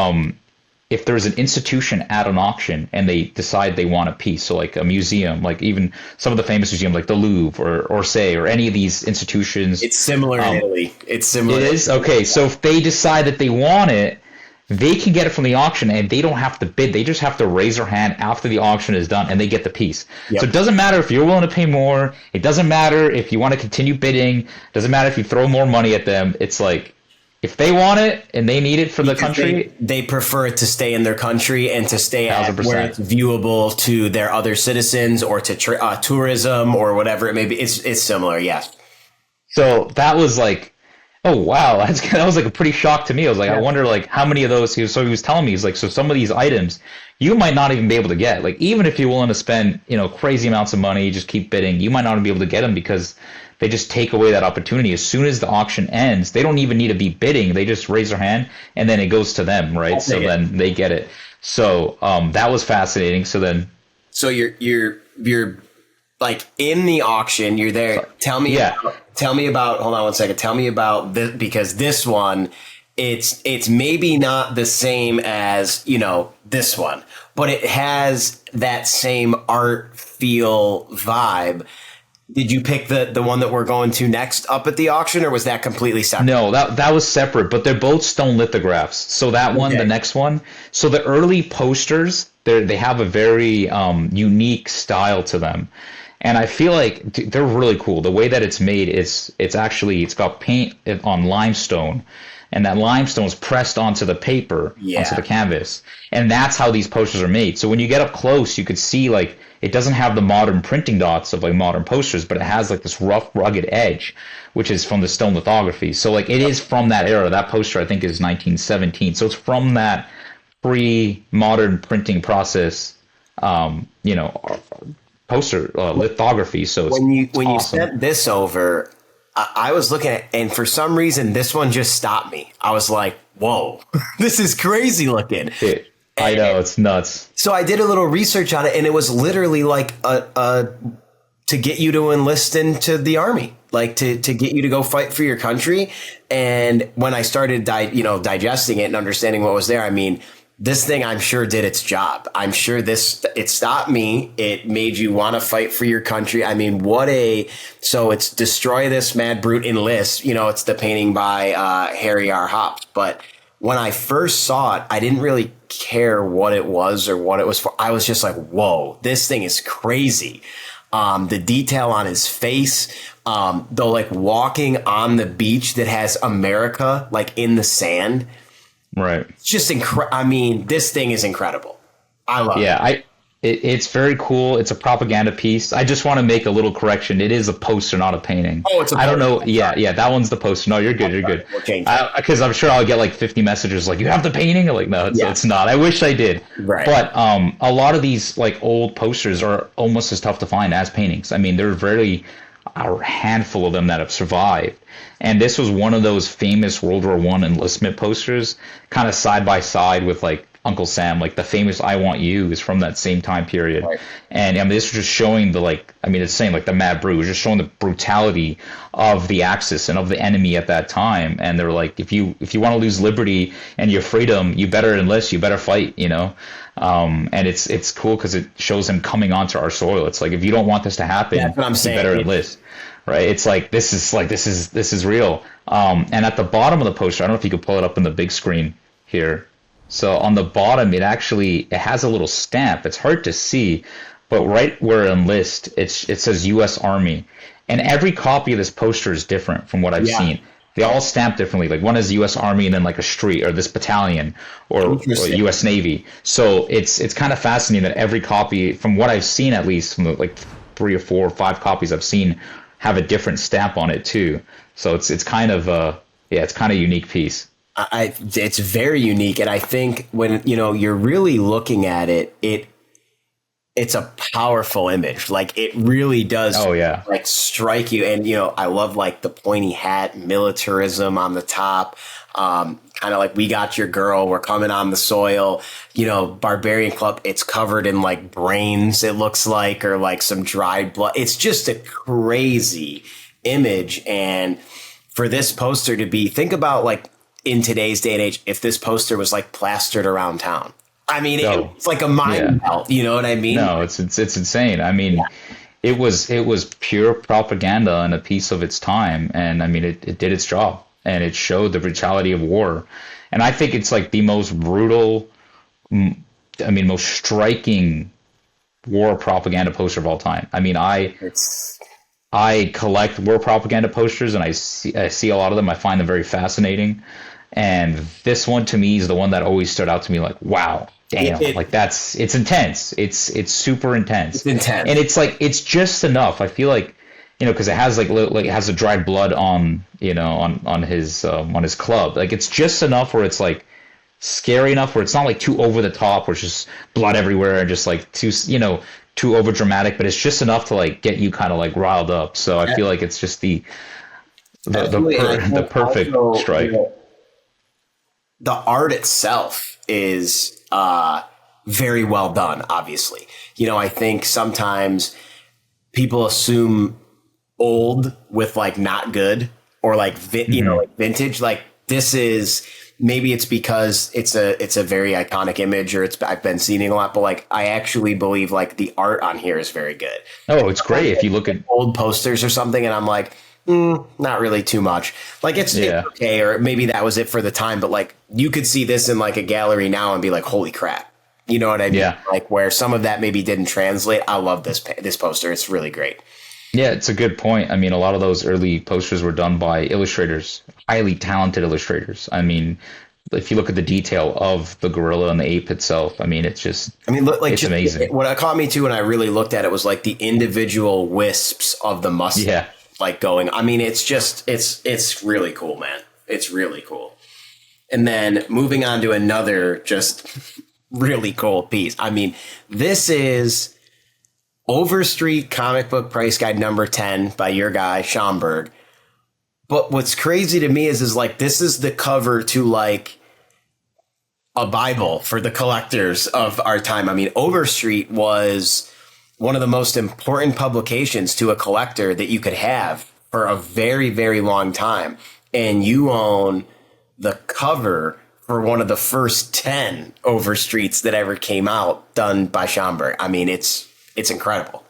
there's an institution at an auction and they decide they want a piece, so like a museum, like even some of the famous museums like the Louvre or Orsay or any of these institutions. It's similar in Italy. It's similar. It is? Okay, so if they decide that they want it, they can get it from the auction, and they don't have to bid. They just have to raise their hand after the auction is done, and they get the piece. Yep. So it doesn't matter if you're willing to pay more. It doesn't matter if you want to continue bidding. It doesn't matter if you throw more money at them. It's like, if they want it and they need it for the country, they prefer it to stay in their country and to stay at 100%. Where it's viewable to their other citizens or to tourism or whatever it may be. It's similar, yes. So that was like, oh wow, that was like a pretty shock to me. I was like, I wonder like how many of those. He was telling me, he's like, so some of these items you might not even be able to get. Like even if you're willing to spend crazy amounts of money, just keep bidding, you might not be able to get them because they just take away that opportunity. As soon as the auction ends, they don't even need to be bidding. They just raise their hand and then it goes to them, right? So then they get it. So that was fascinating. So you're like in the auction, you're there. Tell me about, hold on one second. Tell me about this, because this one it's maybe not the same as, you know, this one, but it has that same art feel vibe. Did you pick the one that we're going to next up at the auction, or was that completely separate? No, that was separate, but they're both stone lithographs. So that one, the next one. So the early posters, they have a very unique style to them. And I feel like they're really cool. The way that it's made is it's got paint on limestone, and that limestone is pressed onto the paper, onto the canvas. And that's how these posters are made. So when you get up close, you could see like it doesn't have the modern printing dots of like modern posters, but it has like this rough, rugged edge, which is from the stone lithography. So like it is from that era. That poster I think is 1917. So it's from that pre-modern printing process, poster lithography. So it's when awesome. You sent this over, I was looking at, and for some reason this one just stopped me. I was like, whoa, this is crazy looking. I know, it's nuts. So I did a little research on it, and it was literally like a to get you to enlist into the army, like to get you to go fight for your country. And when I started digesting it and understanding what was there, I mean, this thing I'm sure did its job. I'm sure it stopped me. It made you want to fight for your country. I mean, so it's destroy this mad brute, enlist. You know, it's the painting by Harry R. Hops. But when I first saw it, I didn't really care what it was or what it was for. I was just like, whoa, this thing is crazy. The detail on his face, the like walking on the beach that has America like in the sand. Right. It's just I mean, this thing is incredible. I love it. Yeah, it's very cool. It's a propaganda piece. I just want to make a little correction. It is a poster, not a painting. Oh, it's a poster. I don't know. Yeah, that one's the poster. No, you're good. You're good. Because I'm sure I'll get like 50 messages like, you have the painting? I'm like, no, it's not. I wish I did. Right. But a lot of these like old posters are almost as tough to find as paintings. I mean, there are a handful of them that have survived. And this was one of those famous World War I enlistment posters, kind of side by side with like Uncle Sam, like the famous "I Want You" is from that same time period. Right. And I mean, this was just showing it's saying like the mad brew, just showing the brutality of the Axis and of the enemy at that time. And they're like, if you want to lose liberty and your freedom, you better enlist, you better fight, you know. And it's cool because it shows them coming onto our soil. It's like, if you don't want this to happen, that's what I'm saying. You better enlist. Right, it's like this is real. And at the bottom of the poster, I don't know if you could pull it up on the big screen here. So on the bottom, it has a little stamp. It's hard to see, but right where enlist, it says U.S. Army, and every copy of this poster is different from what I've seen. They all stamp differently. Like one is U.S. Army and then like a street or this battalion or U.S. Navy. So it's kind of fascinating that every copy, from what I've seen at least, from the, like 3 or 4 or 5 copies I've seen, have a different stamp on it too. So it's kind of it's kind of a unique piece. It's very unique, and I think when you're really looking at it, it's a powerful image. Like it really does. Oh yeah, like strike you. And I love like the pointy hat, militarism on the top. Kind of like "We Got Your Girl, We're Coming on the Soil." Barbarian Club. It's covered in like brains. It looks like, or like some dried blood. It's just a crazy image. And for this poster to be, think about like in today's day and age, if this poster was like plastered around town. I mean, it's like a mind melt. You know what I mean? No, it's insane. I mean, it was pure propaganda and a piece of its time. And I mean, it did its job, and it showed the brutality of war. And I think it's like the most brutal, most striking war propaganda poster of all time. I mean, I collect war propaganda posters, and I see a lot of them. I find them very fascinating. And this one to me is the one that always stood out to me. Like, wow, damn, it's intense. It's super intense. It's intense. And it's like, it's just enough. I feel like, because it has like it has the dried blood on, on his club. Like it's just enough where it's like scary enough where it's not like too over the top, where it's just blood everywhere and just like too over dramatic, but it's just enough to like get you kind of like riled up. So I feel like it's just the perfect also, strike. The art itself is very well done, obviously. I think sometimes people assume old with like not good, or like like vintage. Like this is maybe it's because it's a very iconic image, or I've been seeing it a lot, but like I actually believe like the art on here is very good. Oh, it's great if you look at old posters or something, and I'm like, not really too much. Like it's okay, or maybe that was it for the time, but like you could see this in like a gallery now and be like, holy crap. You know what I mean? Yeah. Like where some of that maybe didn't translate. I love this poster. It's really great. Yeah, it's a good point. I mean, a lot of those early posters were done by illustrators, highly talented illustrators. I mean, if you look at the detail of the gorilla and the ape itself, I mean, it's just, look, like, it's just amazing. What caught me too when I really looked at it was like the individual wisps of the mustache, like going. I mean, it's just, it's really cool, man. It's really cool. And then moving on to another just really cool piece. I mean, this is Overstreet comic book price guide number 10 by your guy Schomburg. But what's crazy to me is like this is the cover to like a Bible for the collectors of our time. I mean, Overstreet was one of the most important publications to a collector that you could have for a very, very long time. And you own the cover for one of the first 10 Overstreets that ever came out done by Schomburg. I mean, it's incredible.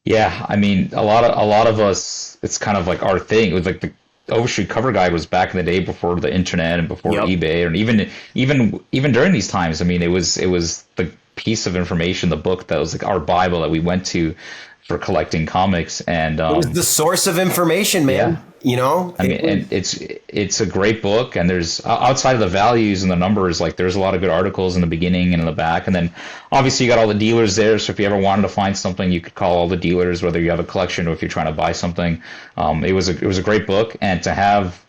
Yeah, I mean, a lot of us, it's kind of like our thing. It was like the Overstreet cover guide was back in the day before the internet and before eBay, and even during these times. I mean, it was the piece of information, the book that was like our Bible that we went to for collecting comics, and it was the source of information, man. Yeah. You know, I mean, and it's a great book, and there's outside of the values and the numbers, like there's a lot of good articles in the beginning and in the back, and then obviously you got all the dealers there. So if you ever wanted to find something, you could call all the dealers, whether you have a collection or if you're trying to buy something. It was a great book, and to have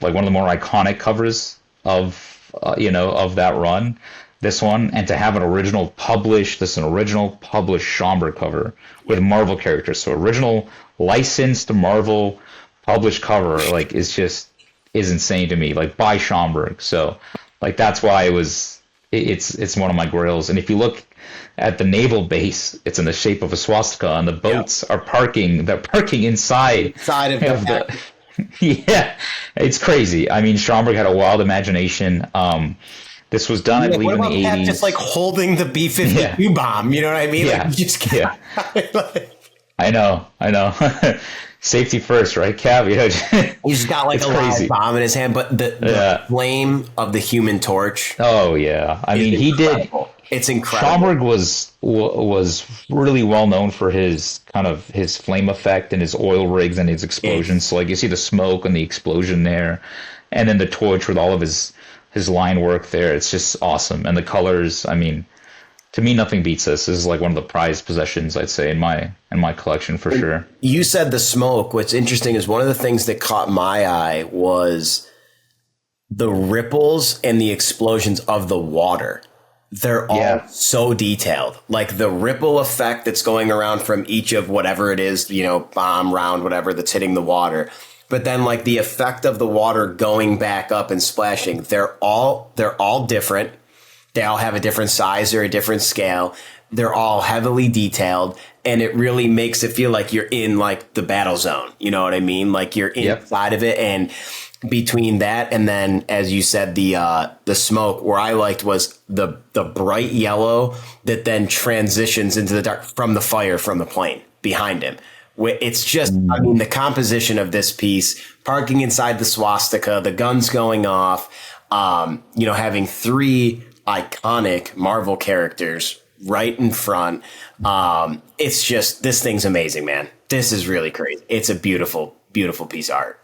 like one of the more iconic covers of of that run, this one, and to have an original published Schomburg cover with Marvel characters. So original licensed Marvel published cover, like, is insane to me, like by Schomburg. So like that's why it's one of my grails. And if you look at the naval base, it's in the shape of a swastika, and the boats are parking inside of the yeah, it's crazy. I mean, Schomburg had a wild imagination. This was done, I believe, in the 80s. Just like holding the B-52 bomb, you know what I mean? Yeah. Like, just I know. Safety first, right, Cav? He's got like a live bomb in his hand, but the flame of the Human Torch. Oh yeah, I mean, incredible. It's incredible. Schomburg was really well known for his flame effect and his oil rigs and his explosions. So like you see the smoke and the explosion there, and then the torch with all of his line work there. It's just awesome, and the colors. I mean, to me, nothing beats this. This is like one of the prized possessions, I'd say, in my collection for sure. You said the smoke. What's interesting is one of the things that caught my eye was the ripples and the explosions of the water. They're all so detailed. Like the ripple effect that's going around from each of whatever it is, bomb, round, whatever that's hitting the water. But then like the effect of the water going back up and splashing, they're all different. They all have a different size or a different scale. They're all heavily detailed, and it really makes it feel like you're in like the battle zone. You know what I mean? Like you're inside of it. And between that and then, as you said, the smoke, where I liked was the bright yellow that then transitions into the dark from the fire from the plane behind him. It's just, I mean, the composition of this piece, parking inside the swastika, the guns going off, having three iconic Marvel characters right in front. It's just, this thing's amazing, man. This is really crazy. It's a beautiful, beautiful piece of art.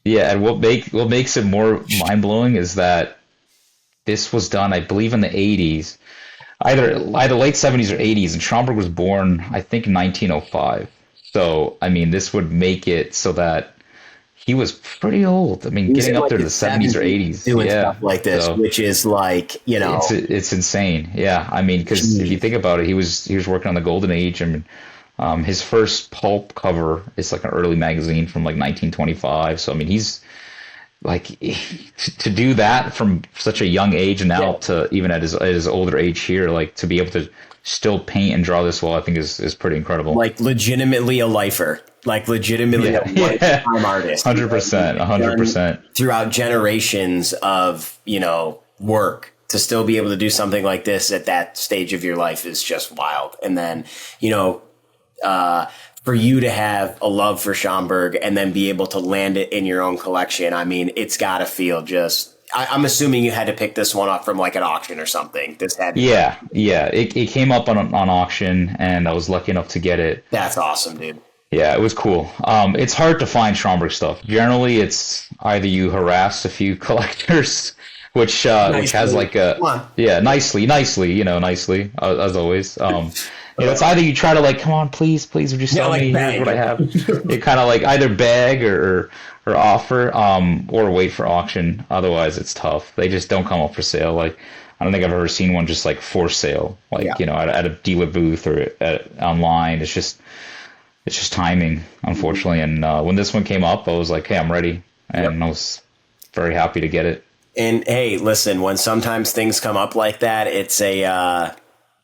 Yeah, and what makes it more mind-blowing is that this was done, I believe, in the 80s, either late 70s or 80s, and Schomburg was born, I think, in 1905. So, I mean, this would make it so that he was pretty old. I mean, getting up there to the 70s or 80s. Doing stuff like this, which is like, It's insane. Yeah, I mean, because if you think about it, he was working on the Golden Age, and his first pulp cover is like an early magazine from like 1925. So, I mean, like to do that from such a young age now to even at his older age here, like to be able to still paint and draw this well, I think is pretty incredible. Like legitimately a lifer, like legitimately a lifetime artist. 100%, 100%. Throughout generations of, work, to still be able to do something like this at that stage of your life is just wild. And then, for you to have a love for Schomburg and then be able to land it in your own collection, I mean, it's got to feel just... I'm assuming you had to pick this one up from like an auction or something. This had it came up on auction, and I was lucky enough to get it. That's awesome, dude. Yeah, it was cool. It's hard to find Schomburg stuff. Generally, it's either you harass a few collectors, which has like a nicely, nicely as always. It's either you try to like, come on, please, would you sell me? Here's what I have. You kind of like either beg or offer, or wait for auction. Otherwise, it's tough. They just don't come up for sale. Like, I don't think I've ever seen one just like for sale, like at a dealer booth or online. It's just timing, unfortunately. And when this one came up, I was like, hey, I'm ready, and I was very happy to get it. And hey, listen, when sometimes things come up like that, it's a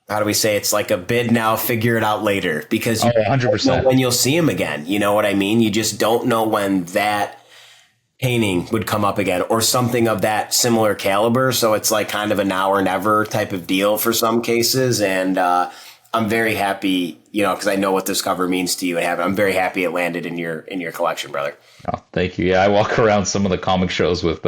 how do we say, it's like a bid now, figure it out later, because you 100%. Don't know when you'll see him again. You know what I mean? You just don't know when that painting would come up again, or something of that similar caliber. So it's like kind of a now or never type of deal for some cases. And I'm very happy, because I know what this cover means to you. And I'm very happy it landed in your collection, brother. Oh, thank you. Yeah, I walk around some of the comic shows with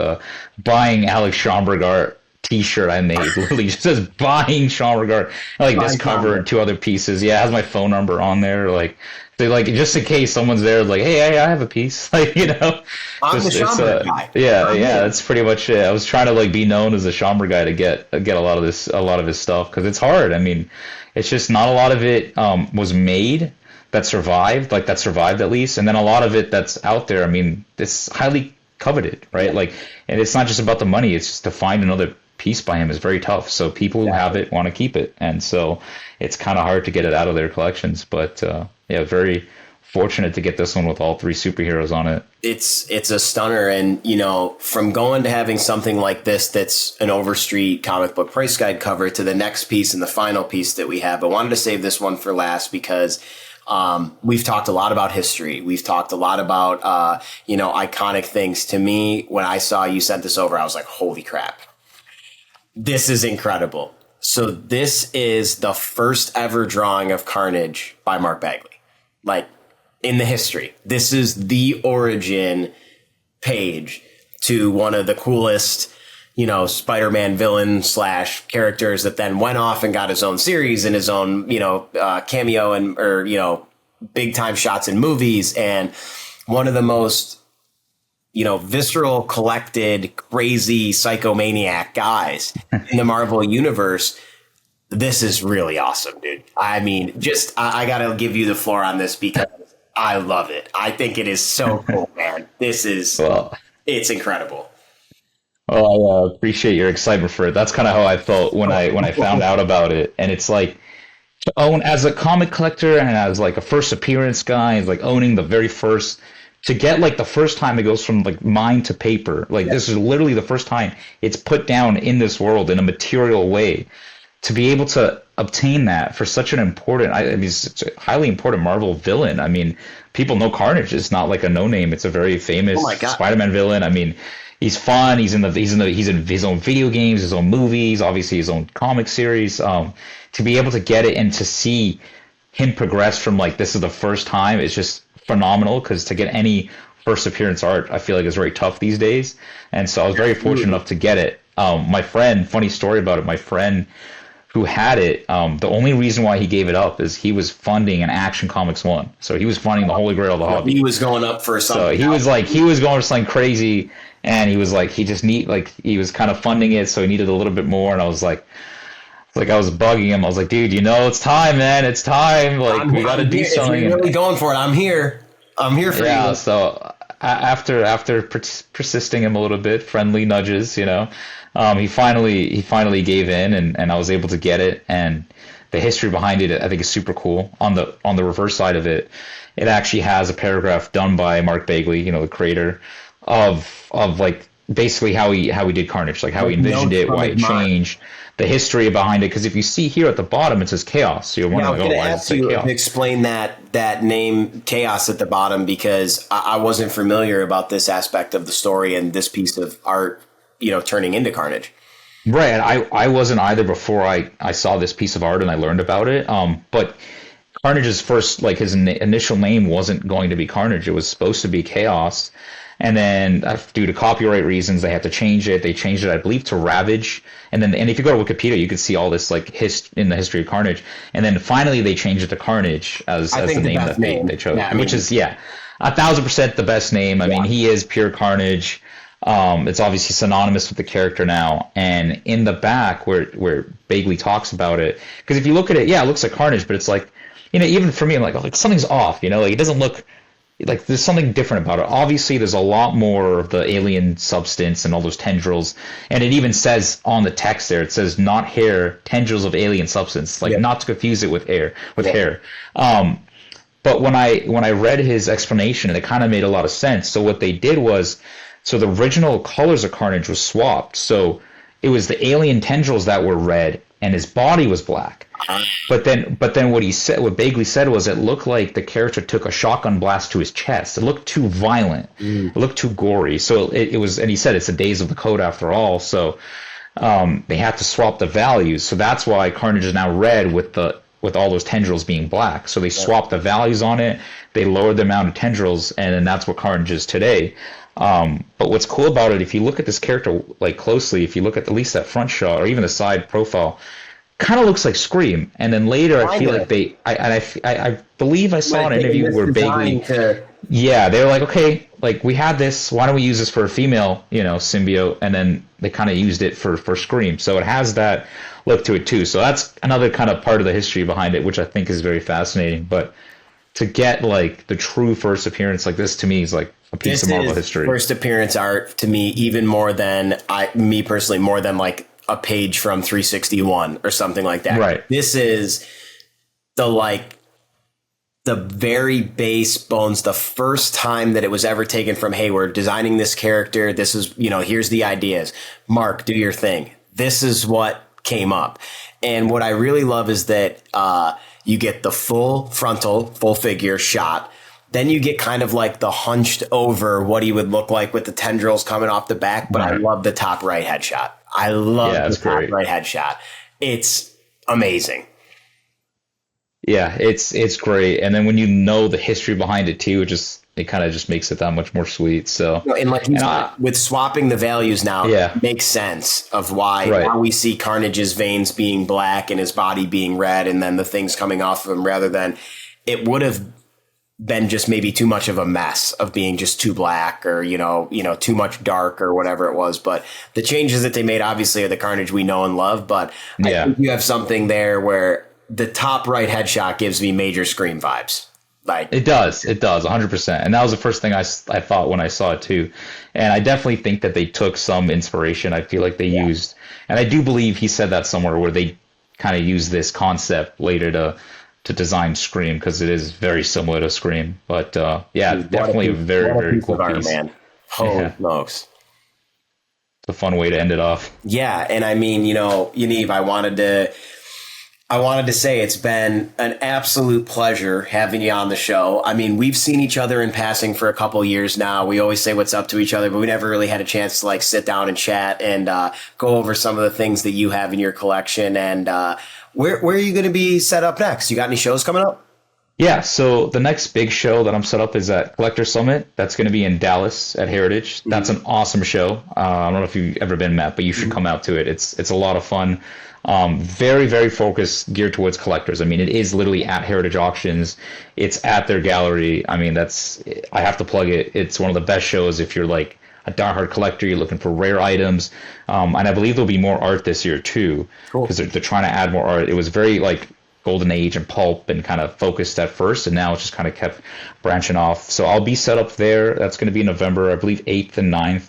buying Alex Schomburg art T-shirt I made. Literally just says buying Schomburg art. Like this cover and 2 other pieces. Yeah, it has my phone number on there. Like they like just in case someone's there. Like, hey, I have a piece. Like I'm the Schomburg guy. Yeah, that's pretty much it. I was trying to like be known as a Schomburg guy to get a lot of his stuff, because it's hard. I mean, it's just not a lot of it was made that survived at least, and then a lot of it that's out there. I mean, it's highly coveted, right? Like, and it's not just about the money. It's just to find another piece by him is very tough. So people who have it want to keep it, and so it's kind of hard to get it out of their collections. But very fortunate to get this one with all 3 superheroes on it. It's a stunner, and from going to having something like this that's an Overstreet comic book price guide cover to the next piece and the final piece that we have, I wanted to save this one for last because we've talked a lot about history. We've talked a lot about iconic things. To me, when I saw you sent this over, I was like, holy crap. This is incredible. So this is the first ever drawing of Carnage by Mark Bagley. Like, in the history. This is the origin page to one of the coolest, Spider-Man villain / characters that then went off and got his own series and his own, cameo or big time shots in movies. And one of the most, visceral, collected, crazy psychomaniac guys in the Marvel universe. This is really awesome, dude. I mean, I got to give you the floor on this because I love it. I think it is so cool, man. This is, it's incredible. Well, I appreciate your excitement for it. That's kind of how I felt when I found out about it. And it's like, to own as a comic collector and as like a first appearance guy, like owning the very first, to get like the first time it goes from like mind to paper. Like this is literally the first time it's put down in this world in a material way. To be able to obtain that for such an important, it's a highly important Marvel villain. I mean, people know Carnage is not like a no name. It's a very famous Spider-Man villain. I mean, he's fun. He's in his own video games, his own movies, obviously his own comic series. To be able to get it and to see him progress from like this is the first time is just phenomenal, because to get any first appearance art, I feel like is very tough these days. And so I was very fortunate enough to get it. My friend, funny story about it, my friend who had it, the only reason why he gave it up is he was funding an Action Comics 1. So he was funding the Holy Grail of the hobby. He was going up for something. So he was going for something crazy, and he was like, he was kind of funding it, so he needed a little bit more. And I was like I was bugging him. I was like, dude, it's time, man. It's time. Like, we got to do something. If you're really going for it, I'm here. I'm here for you. Yeah, so after persisting him a little bit, friendly nudges, he finally gave in, and I was able to get it. And the history behind it, I think, is super cool. On the reverse side of it, it actually has a paragraph done by Mark Bagley, the creator of like basically how he did Carnage, like how he envisioned it, why it changed, the history behind it. Because if you see here at the bottom, it says Chaos. So you're wondering, like, why does it say Chaos? To explain that name Chaos at the bottom, because I wasn't familiar about this aspect of the story and this piece of art, turning into Carnage. Right, and I wasn't either before I saw this piece of art and I learned about it. But Carnage's first, like his initial name wasn't going to be Carnage. It was supposed to be Chaos. And then due to copyright reasons, they had to change it. They changed it, I believe, to Ravage. And if you go to Wikipedia, you can see all this like in the history of Carnage. And then finally they changed it to Carnage as the name that they chose, which is 1,000% the best name. I mean, he is pure Carnage. It's obviously synonymous with the character now. And in the back where Bagley talks about it, because if you look at it, it looks like Carnage, but it's like, even for me, I'm like something's off. Like it doesn't look. Like there's something different about it. Obviously, there's a lot more of the alien substance and all those tendrils, and it even says on the text there, it says not hair, tendrils of alien substance, like not to confuse it with hair. But when I read his explanation, it kind of made a lot of sense. So what they did was, so the original colors of Carnage was swapped. So it was the alien tendrils that were red, and his body was black. But then what Bagley said was it looked like the character took a shotgun blast to his chest. It looked too violent. It looked too gory. So it was, and he said it's the days of the code after all. So they had to swap the values. So that's why Carnage is now red with all those tendrils being black. So they swapped the values on it. They lowered the amount of tendrils, and then that's what Carnage is today. But what's cool about it, if you look at this character like closely, if you look at least that front shot or even the side profile, kind of looks like Scream. And then later I feel like I believe I saw an interview where Bagley they were like, okay, like we had this, why don't we use this for a female symbiote? And then they kind of used it for Scream, so it has that look to it too. So that's another kind of part of the history behind it, which I think is very fascinating. But to get like the true first appearance like this, to me, is like a piece of Marvel history. First appearance art to me, even more than me personally, more than like a page from 361 or something like that. Right. This is the very base bones, the first time that it was ever taken from, hey, we're designing this character. This is, here's the ideas. Mark, do your thing. This is what came up. And what I really love is that you get the full figure shot. Then you get kind of like the hunched over what he would look like with the tendrils coming off the back. But I love the top right headshot. I love the top right headshot. It's amazing. Yeah, it's great. And then when you know the history behind it too, it kind of just makes it that much more sweet. So with swapping the values now, makes sense of why now we see Carnage's veins being black and his body being red, and then the things coming off of him, rather than it would have been just maybe too much of a mess of being just too black or, too much dark or whatever it was. But the changes that they made obviously are the Carnage we know and love. But I think you have something there where the top right headshot gives me major Scream vibes. Like it does 100%. And that was the first thing I thought when I saw it too. And I definitely think that they took some inspiration. I feel like they used, and I do believe he said that somewhere, where they kind of used this concept later to design Scream, because it is very similar to Scream. But definitely a very, very cool piece. Man. Holy smokes. It's a fun way to end it off. Yeah, and I mean, Yaniv, I wanted to say it's been an absolute pleasure having you on the show. I mean, we've seen each other in passing for a couple years now. We always say what's up to each other, but we never really had a chance to like sit down and chat and go over some of the things that you have in your collection. And where are you going to be set up next? You got any shows coming up? Yeah, so the next big show that I'm set up is at Collector Summit. That's going to be in Dallas at Heritage. That's an awesome show. I don't know if you've ever been, Matt, but you should come out to it. It's a lot of fun. Very, very focused, geared towards collectors. I mean, it is literally at Heritage Auctions. It's at their gallery. I mean, I have to plug it. It's one of the best shows if you're like a diehard collector, you're looking for rare items. And I believe there'll be more art this year too, because they're trying to add more art. It was very like Golden Age and pulp and kind of focused at first, and now it's just kind of kept branching off. So I'll be set up there. That's going to be November, I believe, 8th and 9th.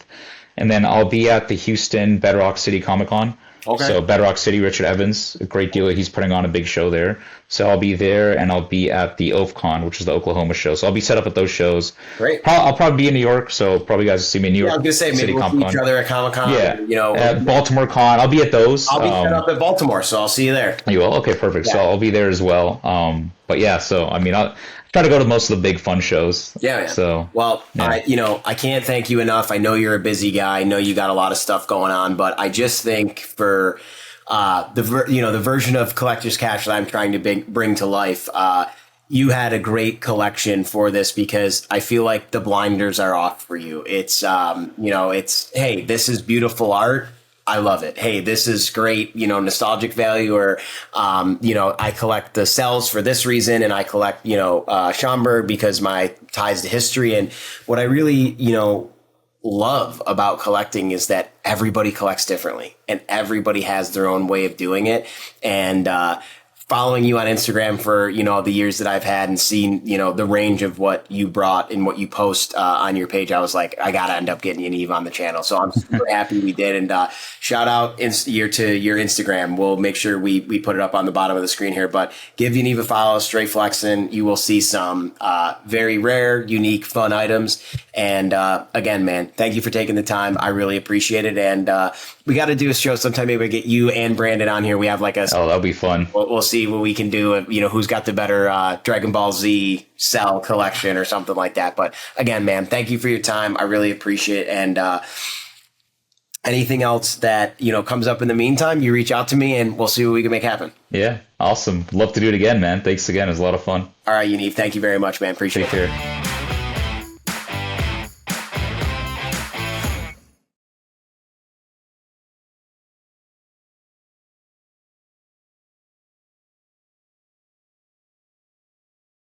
And then I'll be at the Houston Bedrock City Comic Con Okay. So Bedrock City, Richard Evans, a great dealer. He's putting on a big show there. So I'll be there, and I'll be at the OFCon, which is the Oklahoma show. So I'll be set up at those shows. Great. I'll probably be in New York, so probably you guys will see me in New York. I was gonna say maybe we'll see each other at Comic-Con. Yeah, you know, at Baltimore Con. I'll be at those. I'll be set up at Baltimore, so I'll see you there. You will? Okay, perfect. Yeah. So I'll be there as well. But yeah, so I mean, I'll try to go to most of the big fun shows. Yeah, man. So well, yeah. I can't thank you enough. I know you're a busy guy. I know you got a lot of stuff going on, but I just think for the version of Collector's Cash that I'm trying to bring to life, you had a great collection for this because I feel like the blinders are off for you. It's it's, hey, this is beautiful art. I love it. Hey, this is great, nostalgic value, or, I collect the Cels for this reason, and I collect, Schomburg because my ties to history. And what I really, love about collecting is that everybody collects differently and everybody has their own way of doing it. And, following you on Instagram for, the years that I've had and seen, the range of what you brought and what you post on your page, I was like, I got to end up getting Yaniv on the channel. So I'm super happy we did. And shout out to your Instagram. We'll make sure we put it up on the bottom of the screen here. But give Yaniv a follow, StreyFlexin. You will see some very rare, unique, fun items. And again, man, thank you for taking the time. I really appreciate it. And we got to do a show sometime. Maybe we get you and Brandon on here. We have like that'll be fun. We'll see what we can do. Who's got the better Dragon Ball Z cell collection or something like that. But again, man, thank you for your time. I really appreciate it. And anything else that comes up in the meantime, you reach out to me and we'll see what we can make happen. Yeah, awesome. Love to do it again, man. Thanks again. It was a lot of fun. All right, Yaniv. Thank you very much, man. Appreciate it. Take care.